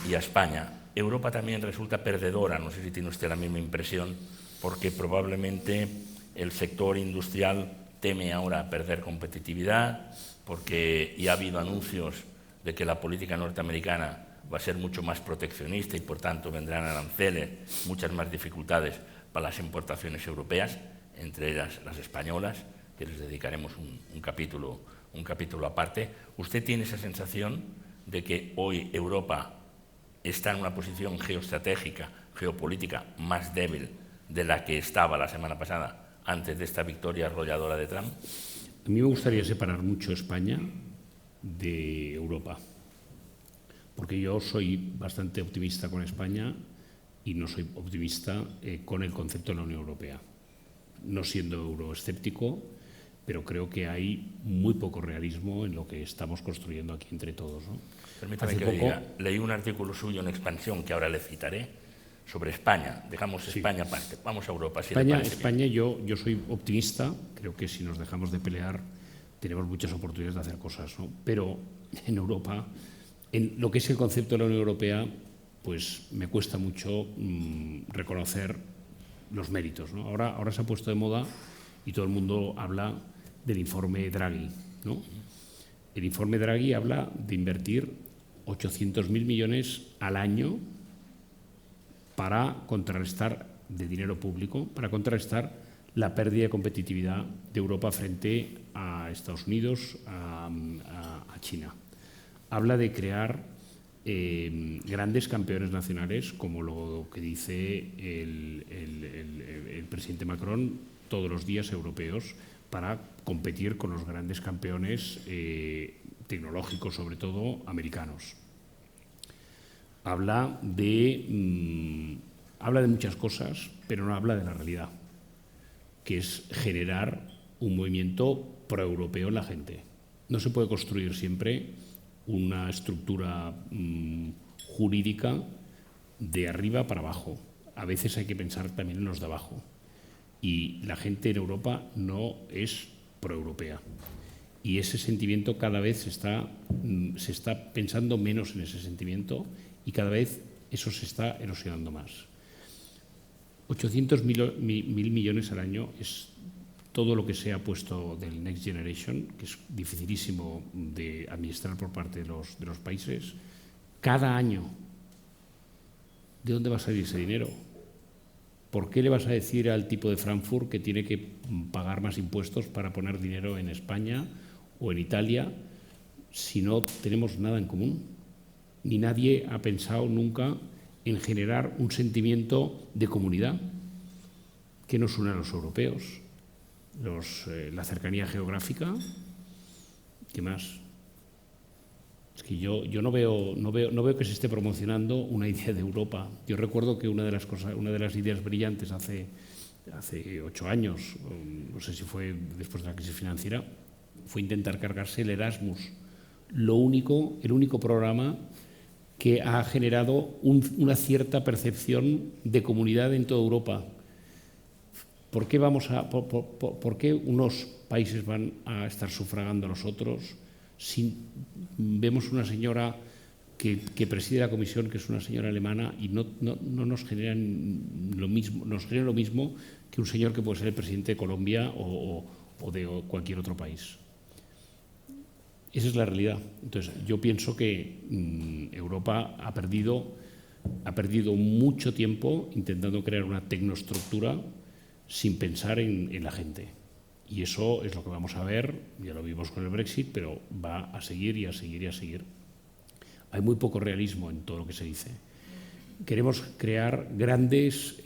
y a España. Europa también resulta perdedora, no sé si tiene usted la misma impresión, porque probablemente el sector industrial teme ahora perder competitividad, porque ya ha habido anuncios de que la política norteamericana va a ser mucho más proteccionista y, por tanto, vendrán aranceles, muchas más dificultades para las importaciones europeas, entre ellas las españolas, que les dedicaremos un capítulo aparte. ¿Usted tiene esa sensación de que hoy Europa está en una posición geoestratégica, geopolítica más débil de la que estaba la semana pasada, antes de esta victoria arrolladora de Trump? A mí me gustaría separar mucho España de Europa, porque yo soy bastante optimista con España y no soy optimista con el concepto de la Unión Europea. No siendo euroescéptico, pero creo que hay muy poco realismo en lo que estamos construyendo aquí entre todos, ¿no? Permítame que diga, leí un artículo suyo en Expansión, que ahora le citaré, sobre España. Dejamos España aparte, vamos a Europa. Si España yo soy optimista, creo que si nos dejamos de pelear tenemos muchas oportunidades de hacer cosas, ¿no? Pero en Europa, en lo que es el concepto de la Unión Europea, pues me cuesta mucho reconocer los méritos, ¿no? Ahora se ha puesto de moda y todo el mundo habla del informe Draghi, ¿no? El informe Draghi habla de invertir 800.000 millones al año para contrarrestar de dinero público, para contrarrestar la pérdida de competitividad de Europa frente a Estados Unidos, a China. Habla de crear grandes campeones nacionales, como lo que dice el presidente Macron, todos los días europeos, para competir con los grandes campeones tecnológicos, sobre todo americanos. Habla de muchas cosas, pero no habla de la realidad, que es generar un movimiento proeuropeo en la gente. No se puede construir siempre una estructura jurídica de arriba para abajo. A veces hay que pensar también en los de abajo. Y la gente en Europa no es proeuropea. Y ese sentimiento cada vez se está pensando menos en ese sentimiento y cada vez eso se está erosionando más. 800.000 millones al año es todo lo que se ha puesto del Next Generation, que es dificilísimo de administrar por parte de los países. Cada año, ¿de dónde va a salir ese dinero? ¿Por qué le vas a decir al tipo de Frankfurt que tiene que pagar más impuestos para poner dinero en España o en Italia si no tenemos nada en común? Ni nadie ha pensado nunca en generar un sentimiento de comunidad que nos une a los europeos. La cercanía geográfica, ¿qué más? Es que yo no veo que se esté promocionando una idea de Europa. Yo recuerdo que una de las ideas brillantes hace 8 años, no sé si fue después de la crisis financiera, fue intentar cargarse el Erasmus, el único programa que ha generado una cierta percepción de comunidad en toda Europa. ¿Por qué unos países van a estar sufragando a los otros? Si vemos una señora que preside la comisión, que es una señora alemana, y no nos generan lo mismo que un señor que puede ser el presidente de Colombia o de cualquier otro país. Esa es la realidad. Entonces, yo pienso que Europa ha perdido mucho tiempo intentando crear una tecnoestructura sin pensar en la gente. Y eso es lo que vamos a ver, ya lo vimos con el Brexit, pero va a seguir y a seguir y a seguir. Hay muy poco realismo en todo lo que se dice. Queremos crear grandes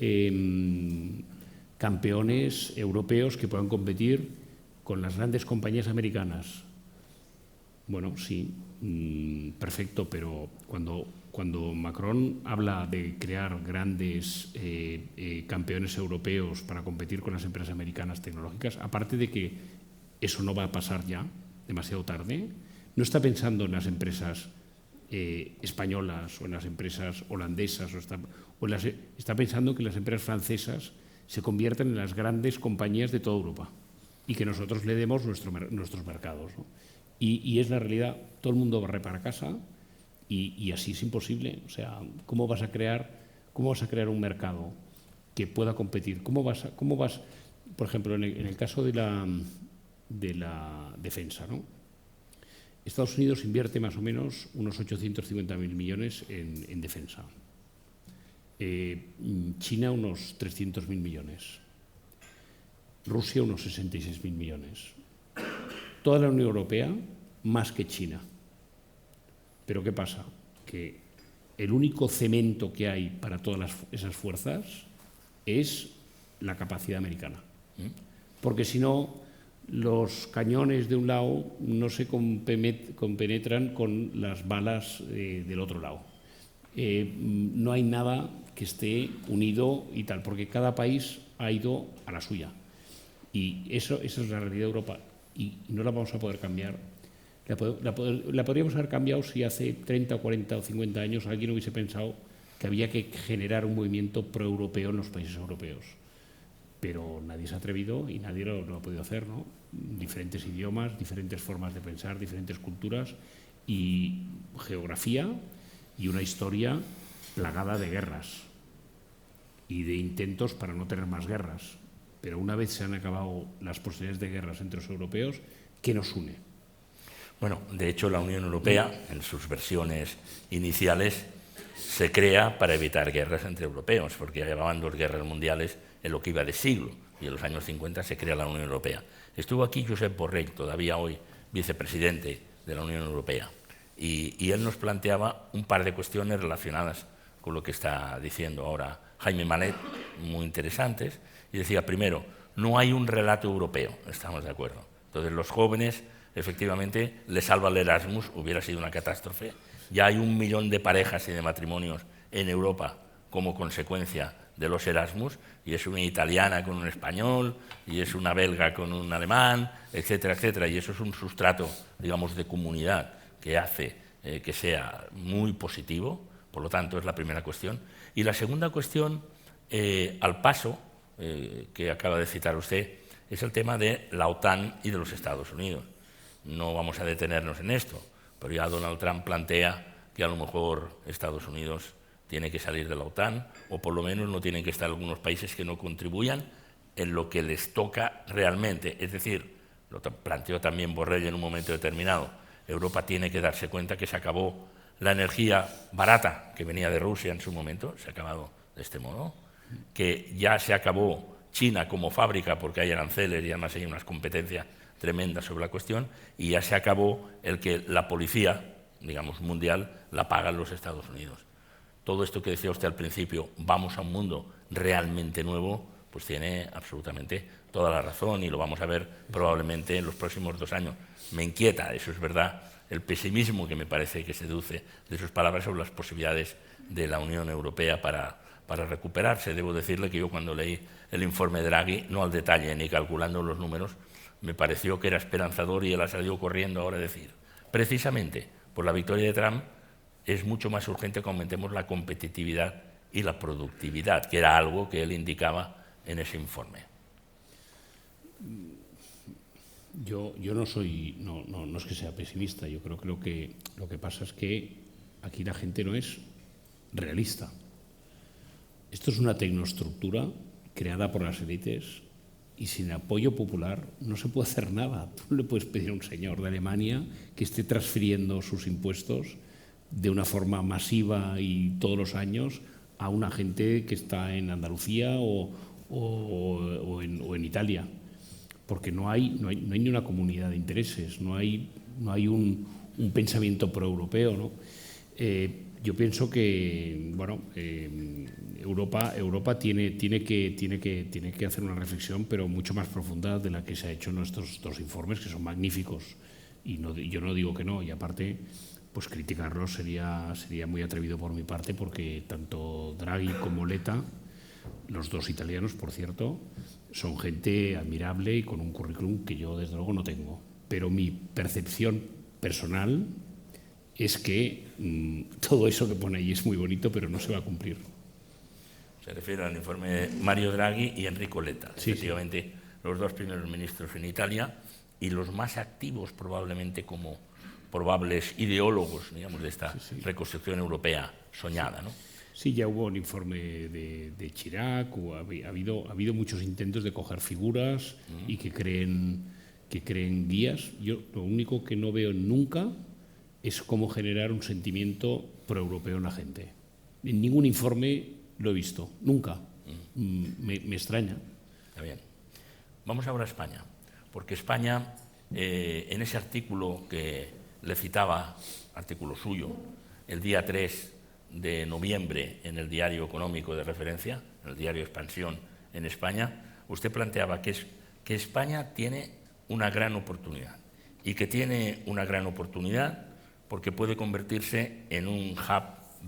campeones europeos que puedan competir con las grandes compañías americanas. Bueno, sí, perfecto, pero cuando Macron habla de crear grandes campeones europeos para competir con las empresas americanas tecnológicas, aparte de que eso no va a pasar ya, demasiado tarde, no está pensando en las empresas españolas o en las empresas holandesas, está pensando que las empresas francesas se conviertan en las grandes compañías de toda Europa y que nosotros le demos nuestros mercados, ¿no? Y es la realidad, todo el mundo barre para casa y así es imposible. O sea, ¿cómo vas a crear un mercado que pueda competir? ¿Cómo vas, por ejemplo, en el caso de la defensa, ¿no? Estados Unidos invierte más o menos unos 850.000 millones en defensa. China unos 300.000 millones. Rusia unos 66.000 millones. Toda la Unión Europea más que China. Pero ¿qué pasa? Que el único cemento que hay para todas esas fuerzas es la capacidad americana. Porque si no, los cañones de un lado no se compenetran con las balas del otro lado. No hay nada que esté unido y tal, porque cada país ha ido a la suya. Y esa es la realidad de Europa. Y no la vamos a poder cambiar. La podríamos haber cambiado si hace 30, 40 o 50 años alguien hubiese pensado que había que generar un movimiento proeuropeo en los países europeos. Pero nadie se ha atrevido y nadie lo ha podido hacer, ¿no? Diferentes idiomas, diferentes formas de pensar, diferentes culturas y geografía y una historia plagada de guerras y de intentos para no tener más guerras. Pero una vez se han acabado las posibilidades de guerras entre los europeos, ¿qué nos une? Bueno, de hecho, la Unión Europea, en sus versiones iniciales, se crea para evitar guerras entre europeos, porque ya llevaban 2 guerras mundiales en lo que iba de siglo, y en los años 50 se crea la Unión Europea. Estuvo aquí Josep Borrell, todavía hoy vicepresidente de la Unión Europea, y él nos planteaba un par de cuestiones relacionadas con lo que está diciendo ahora Jaime Malet, muy interesantes, y decía, primero, no hay un relato europeo, estamos de acuerdo. Entonces, los jóvenes, efectivamente, les salva el Erasmus, hubiera sido una catástrofe. Ya hay 1 millón de parejas y de matrimonios en Europa como consecuencia de los Erasmus, y es una italiana con un español, y es una belga con un alemán, etcétera, etcétera, y eso es un sustrato, digamos, de comunidad que hace que sea muy positivo. Por lo tanto, es la primera cuestión. Y la segunda cuestión, al paso, que acaba de citar usted, es el tema de la OTAN y de los Estados Unidos. No vamos a detenernos en esto, pero ya Donald Trump plantea que a lo mejor Estados Unidos tiene que salir de la OTAN, o por lo menos no tienen que estar algunos países que no contribuyan en lo que les toca realmente. Es decir, lo planteó también Borrell en un momento determinado, Europa tiene que darse cuenta que se acabó la energía barata que venía de Rusia en su momento, se ha acabado de este modo, que ya se acabó China como fábrica porque hay aranceles y además hay unas competencias tremendas sobre la cuestión, y ya se acabó el que la policía, digamos, mundial, la pagan los Estados Unidos. Todo esto que decía usted al principio, vamos a un mundo realmente nuevo, pues tiene absolutamente toda la razón, y lo vamos a ver probablemente en los próximos 2 años. Me inquieta, eso es verdad, el pesimismo que me parece que se deduce de sus palabras sobre las posibilidades de la Unión Europea para recuperarse. Debo decirle que yo, cuando leí el informe Draghi, no al detalle ni calculando los números, me pareció que era esperanzador, y él ha salido corriendo ahora a decir, precisamente por la victoria de Trump, es mucho más urgente que aumentemos la competitividad y la productividad, que era algo que él indicaba en ese informe. Yo no es que sea pesimista, yo creo que lo que pasa es que aquí la gente no es realista. Esto es una tecnoestructura creada por las élites, y sin apoyo popular no se puede hacer nada. Tú no le puedes pedir a un señor de Alemania que esté transfiriendo sus impuestos de una forma masiva y todos los años a una gente que está en Andalucía o en Italia, porque no hay ni una comunidad de intereses, no hay un pensamiento proeuropeo, ¿no? Yo pienso que Europa tiene que hacer una reflexión, pero mucho más profunda de la que se ha hecho en nuestros 2 informes, que son magníficos, y yo no digo que no, y aparte, pues criticarlos sería muy atrevido por mi parte, porque tanto Draghi como Letta, los 2 italianos, por cierto, son gente admirable y con un currículum que yo desde luego no tengo. Pero mi percepción personal es que todo eso que pone ahí es muy bonito, pero no se va a cumplir. Se refiere al informe de Mario Draghi y Enrico Letta, sí, efectivamente, sí. Los 2 primeros ministros en Italia, y los más activos probablemente como probables ideólogos, digamos, de esta reconstrucción europea soñada, ¿no? Sí, ya hubo un informe de Chirac, ha habido muchos intentos de coger figuras y que creen guías. Yo lo único que no veo nunca es cómo generar un sentimiento proeuropeo en la gente. En ningún informe lo he visto, nunca. Me extraña. Está bien. Vamos ahora a España, porque España, en ese artículo que le citaba, artículo suyo, el día 3 de noviembre en el diario económico de referencia, en el diario Expansión en España, usted planteaba que España tiene una gran oportunidad, y que tiene una gran oportunidad porque puede convertirse en un hub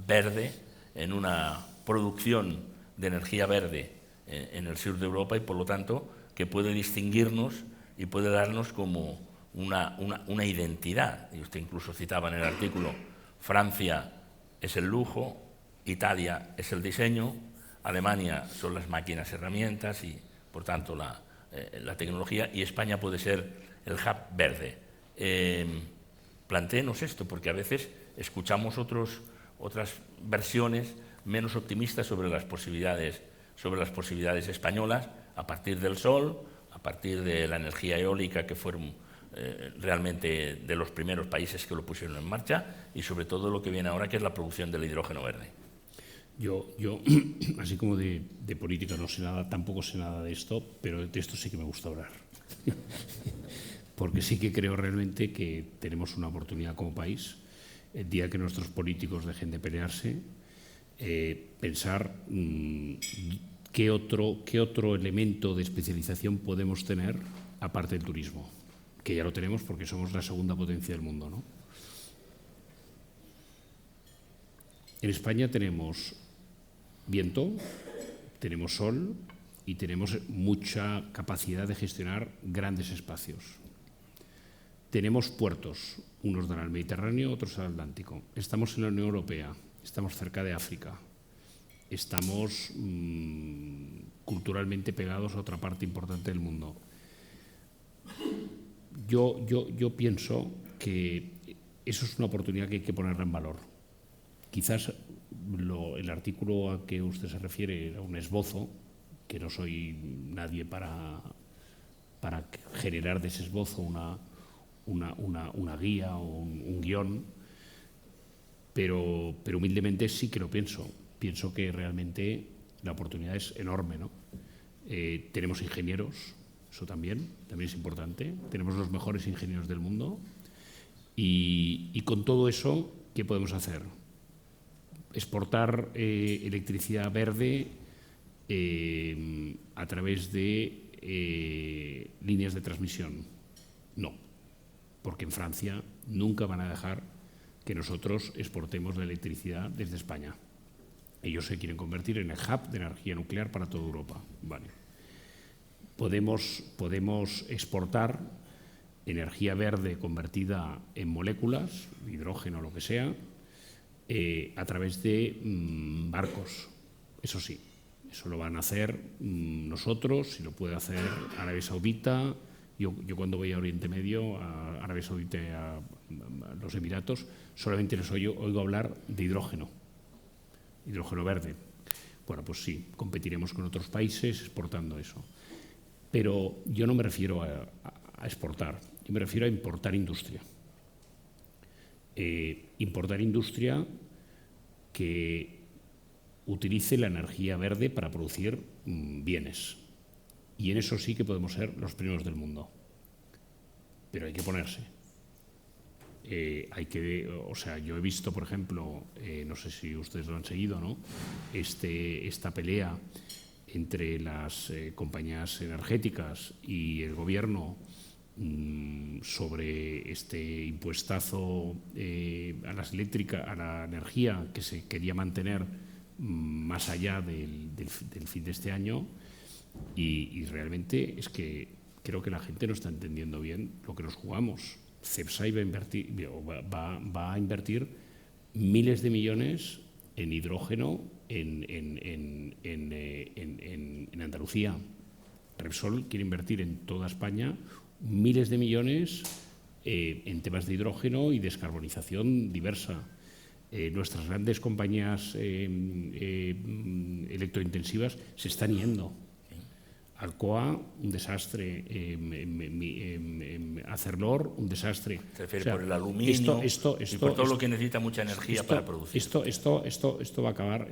verde, en una producción de energía verde en el sur de Europa, y por lo tanto que puede distinguirnos y puede darnos como una identidad. Y usted incluso citaba en el artículo, Francia es el lujo, Italia es el diseño, Alemania son las máquinas herramientas y, por tanto, la tecnología, y España puede ser el hub verde. Plantéenos esto, porque a veces escuchamos otras versiones menos optimistas sobre las posibilidades españolas, a partir del sol, a partir de la energía eólica, que fueron realmente de los primeros países que lo pusieron en marcha, y sobre todo lo que viene ahora, que es la producción del hidrógeno verde. Yo así como de política no sé nada, tampoco sé nada de esto, pero de esto sí que me gusta hablar. Porque sí que creo realmente que tenemos una oportunidad como país, el día que nuestros políticos dejen de pelearse, pensar qué otro elemento de especialización podemos tener aparte del turismo, que ya lo tenemos porque somos la segunda potencia del mundo, ¿no? En España tenemos viento, tenemos sol y tenemos mucha capacidad de gestionar grandes espacios. Tenemos puertos, unos dan al Mediterráneo, otros al Atlántico. Estamos en la Unión Europea, estamos cerca de África, estamos culturalmente pegados a otra parte importante del mundo. Yo pienso que eso es una oportunidad que hay que ponerla en valor. Quizás el artículo a que usted se refiere era un esbozo, que no soy nadie para generar de ese esbozo una guía o un guión, pero humildemente sí que lo pienso. Pienso que realmente la oportunidad es enorme, ¿no? Tenemos ingenieros, eso también es importante. Tenemos los mejores ingenieros del mundo y con todo eso, ¿qué podemos hacer? Exportar electricidad verde a través de líneas de transmisión. No, porque en Francia nunca van a dejar que nosotros exportemos la electricidad desde España. Ellos se quieren convertir en el hub de energía nuclear para toda Europa. Vale. Podemos exportar energía verde convertida en moléculas, hidrógeno o lo que sea, a través de barcos. Eso sí, eso lo van a hacer nosotros, y lo puede hacer Arabia Saudita. Yo cuando voy a Oriente Medio, a Arabia Saudita y a los Emiratos, solamente les oigo hablar de hidrógeno verde. Bueno, pues sí, competiremos con otros países exportando eso. Pero yo no me refiero a exportar, yo me refiero a importar industria. Importar industria que utilice la energía verde para producir bienes. Y en eso sí que podemos ser los primeros del mundo. Pero hay que ponerse. Yo he visto, por ejemplo, no sé si ustedes lo han seguido, ¿no? Esta pelea entre las compañías energéticas y el gobierno sobre este impuestazo a la energía que se quería mantener más allá del fin de este año, y realmente es que creo que la gente no está entendiendo bien lo que nos jugamos. Cepsa va a invertir miles de millones en hidrógeno en Andalucía. Repsol quiere invertir en toda España miles de millones en temas de hidrógeno y descarbonización diversa. Nuestras grandes compañías electrointensivas se están yendo. Alcoa, un desastre. Acerlor, un desastre. Se refiere por el aluminio y por todo lo que necesita mucha energía para producir. Esto va a acabar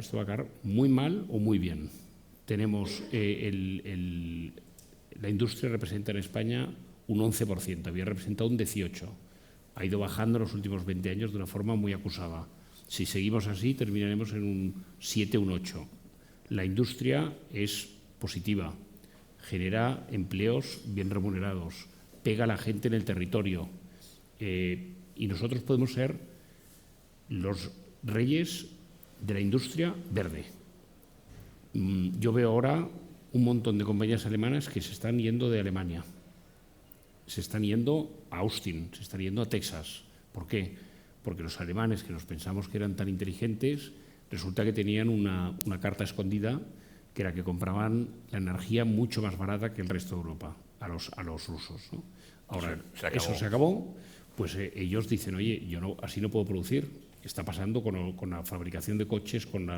muy mal o muy bien. Tenemos la industria representa en España un 11%, había representado un 18%. Ha ido bajando en los últimos 20 años de una forma muy acusada. Si seguimos así, terminaremos en un 7, un 8. La industria es positiva, genera empleos bien remunerados, pega a la gente en el territorio, y nosotros podemos ser los reyes de la industria verde. Yo veo ahora un montón de compañías alemanas que se están yendo de Alemania, se están yendo a Austin, se están yendo a Texas. ¿Por qué? Porque los alemanes, que nos pensamos que eran tan inteligentes, resulta que tenían una carta escondida, que era que compraban la energía mucho más barata que el resto de Europa, a los rusos, ¿no? Ahora, eso se acabó, pues ellos dicen, oye, así no puedo producir. Está pasando con la fabricación de coches, con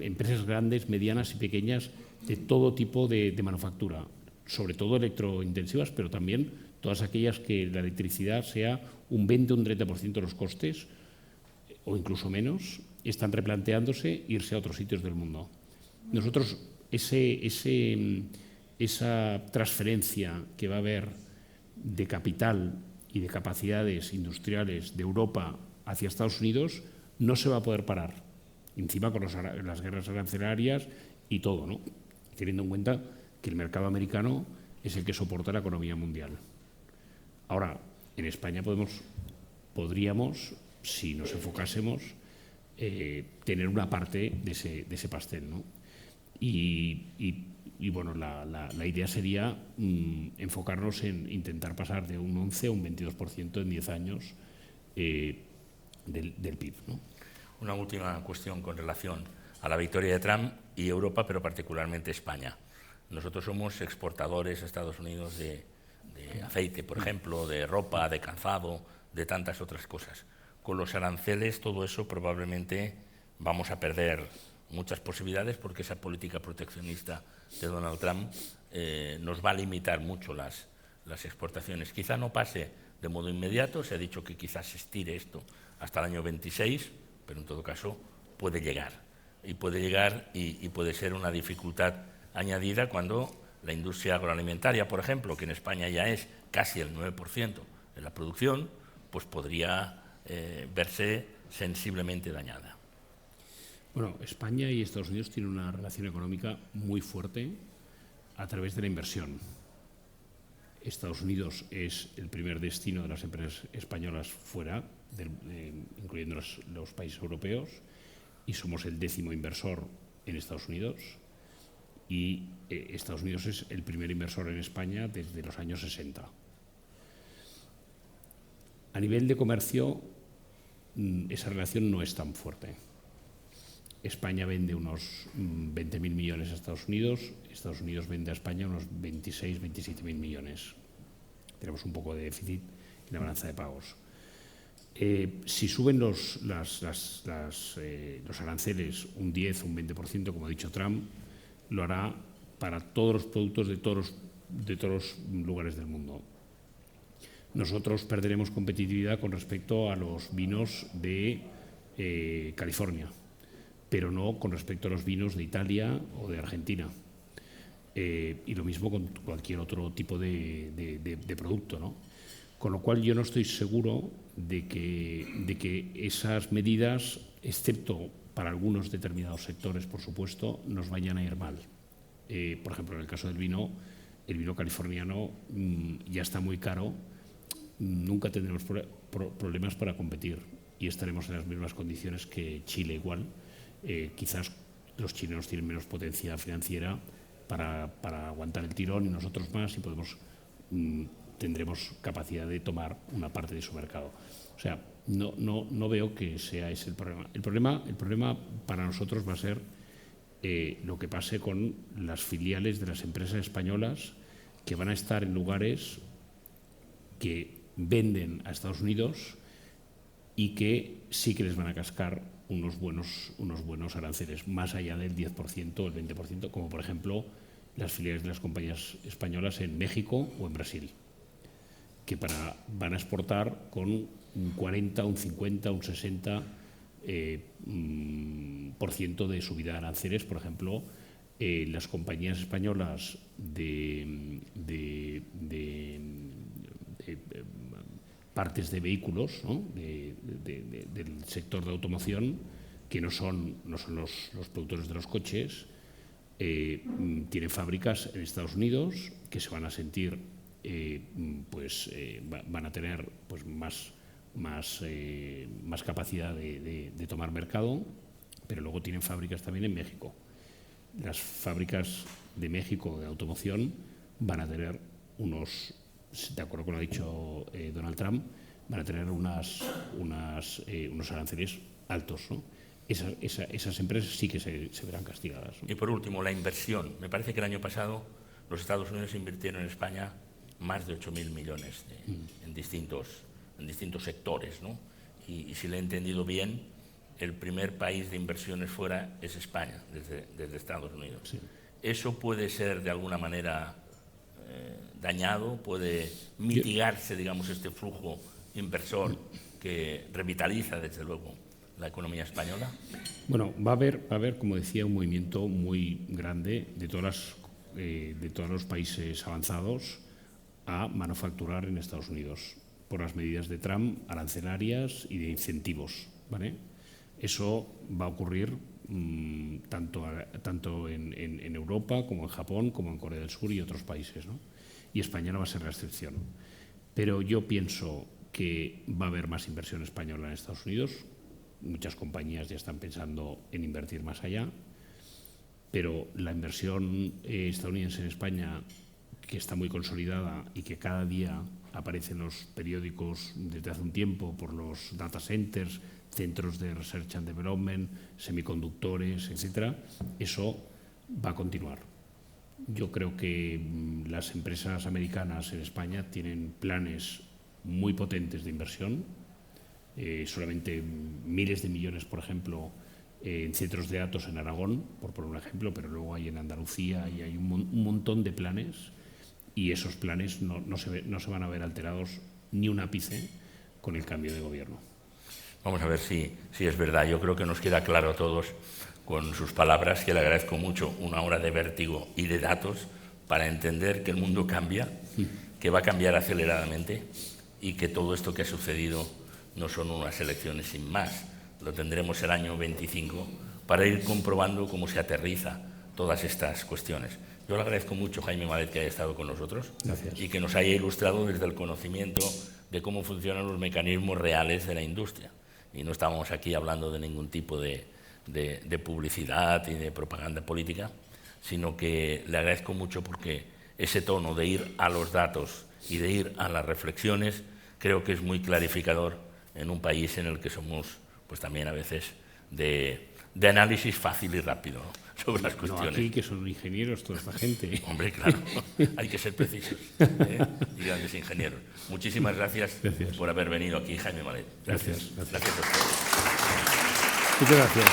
empresas grandes, medianas y pequeñas, de todo tipo de manufactura, sobre todo electrointensivas, pero también todas aquellas que la electricidad sea un 20 o un 30% de los costes, o incluso menos, están replanteándose irse a otros sitios del mundo. Nosotros, esa transferencia que va a haber de capital y de capacidades industriales de Europa hacia Estados Unidos no se va a poder parar, encima con las guerras arancelarias y todo, ¿no? Teniendo en cuenta que el mercado americano es el que soporta la economía mundial. Ahora, en España podríamos, si nos enfocásemos, tener una parte de ese pastel, ¿no? Y bueno, la idea sería enfocarnos en intentar pasar de un 11 a un 22% en 10 años del PIB, ¿no? Una última cuestión con relación a la victoria de Trump y Europa, pero particularmente España. Nosotros somos exportadores a Estados Unidos de aceite, por ejemplo, de ropa, de calzado, de tantas otras cosas. Con los aranceles, todo eso probablemente vamos a perder muchas posibilidades porque esa política proteccionista de Donald Trump nos va a limitar mucho las exportaciones. Quizá no pase de modo inmediato, se ha dicho que quizás se estire esto hasta el año 26, pero en todo caso puede llegar. Y puede ser una dificultad añadida cuando la industria agroalimentaria, por ejemplo, que en España ya es casi el 9% de la producción, pues podría verse sensiblemente dañada. Bueno, España y Estados Unidos tienen una relación económica muy fuerte a través de la inversión. Estados Unidos es el primer destino de las empresas españolas fuera, incluyendo los países europeos, y somos el 10º inversor en Estados Unidos. Y Estados Unidos es el primer inversor en España desde los años 60. A nivel de comercio, esa relación no es tan fuerte. España vende unos 20.000 millones a Estados Unidos vende a España unos 26, 27.000 millones. Tenemos un poco de déficit en la balanza de pagos. Si suben los aranceles un 10 o un 20%, como ha dicho Trump, lo hará para todos los productos de todos los lugares del mundo. Nosotros perderemos competitividad con respecto a los vinos de California, pero no con respecto a los vinos de Italia o de Argentina. Y lo mismo con cualquier otro tipo de producto, ¿no? Con lo cual yo no estoy seguro de que esas medidas, excepto para algunos determinados sectores, por supuesto, nos vayan a ir mal. Por ejemplo, en el caso del vino, el vino californiano ya está muy caro, nunca tendremos problemas para competir y estaremos en las mismas condiciones que Chile igual. Quizás los chilenos tienen menos potencia financiera para aguantar el tirón y nosotros más, y tendremos capacidad de tomar una parte de su mercado. O sea, no veo que sea ese el problema. El problema para nosotros va a ser lo que pase con las filiales de las empresas españolas que van a estar en lugares que venden a Estados Unidos y que sí que les van a cascar unos buenos aranceles, más allá del 10% o el 20%, como por ejemplo las filiales de las compañías españolas en México o en Brasil, que van a exportar con un 40, un 50, un 60% de subida de aranceles. Por ejemplo, las compañías españolas de partes de vehículos, ¿no? del sector de automoción, que no son los productores de los coches, tienen fábricas en Estados Unidos que se van a sentir, van a tener pues, más capacidad de tomar mercado, pero luego tienen fábricas también en México. Las fábricas de México de automoción van a tener de acuerdo con lo que ha dicho Donald Trump, van a tener unos aranceles altos, ¿no? Esas empresas sí que se verán castigadas, ¿no? Y por último, la inversión. Me parece que el año pasado los Estados Unidos invirtieron en España más de 8.000 millones en distintos sectores, ¿no? Y si le he entendido bien, el primer país de inversiones fuera es España, desde Estados Unidos. Sí. ¿Eso puede ser de alguna manera dañado? ¿Puede mitigarse, digamos, este flujo inversor que revitaliza, desde luego, la economía española? Bueno, va a haber, como decía, un movimiento muy grande de todos los países avanzados a manufacturar en Estados Unidos por las medidas de Trump, arancelarias y de incentivos, ¿vale? Eso va a ocurrir tanto en Europa como en Japón, como en Corea del Sur y otros países, ¿no? Y España no va a ser la excepción. Pero yo pienso que va a haber más inversión española en Estados Unidos. Muchas compañías ya están pensando en invertir más allá, pero la inversión estadounidense en España, que está muy consolidada y que cada día aparece en los periódicos desde hace un tiempo por los data centers, centros de research and development, semiconductores, etcétera, eso va a continuar. Yo creo que las empresas americanas en España tienen planes muy potentes de inversión, solamente miles de millones, por ejemplo, en centros de datos en Aragón, por poner un ejemplo, pero luego hay en Andalucía y hay un montón de planes, y esos planes no se van a ver alterados ni un ápice con el cambio de gobierno. Vamos a ver si es verdad. Yo creo que nos queda claro a todos con sus palabras, que le agradezco mucho, una hora de vértigo y de datos para entender que el mundo cambia, que va a cambiar aceleradamente y que todo esto que ha sucedido no son unas elecciones sin más. Lo tendremos el año 25 para ir comprobando cómo se aterriza todas estas cuestiones. Yo le agradezco mucho, Jaime Malet, que haya estado con nosotros. Gracias. Y que nos haya ilustrado desde el conocimiento de cómo funcionan los mecanismos reales de la industria. Y no estamos aquí hablando de ningún tipo de publicidad y de propaganda política, sino que le agradezco mucho porque ese tono de ir a los datos y de ir a las reflexiones creo que es muy clarificador en un país en el que somos, pues también a veces, de análisis fácil y rápido, ¿no?, sobre las cuestiones. No, aquí que son ingenieros toda esta gente. Hombre, claro, hay que ser precisos, y grandes ingenieros. Muchísimas gracias por haber venido aquí, Jaime Malet. Gracias. Gracias. Gracias a ustedes. Muchas gracias.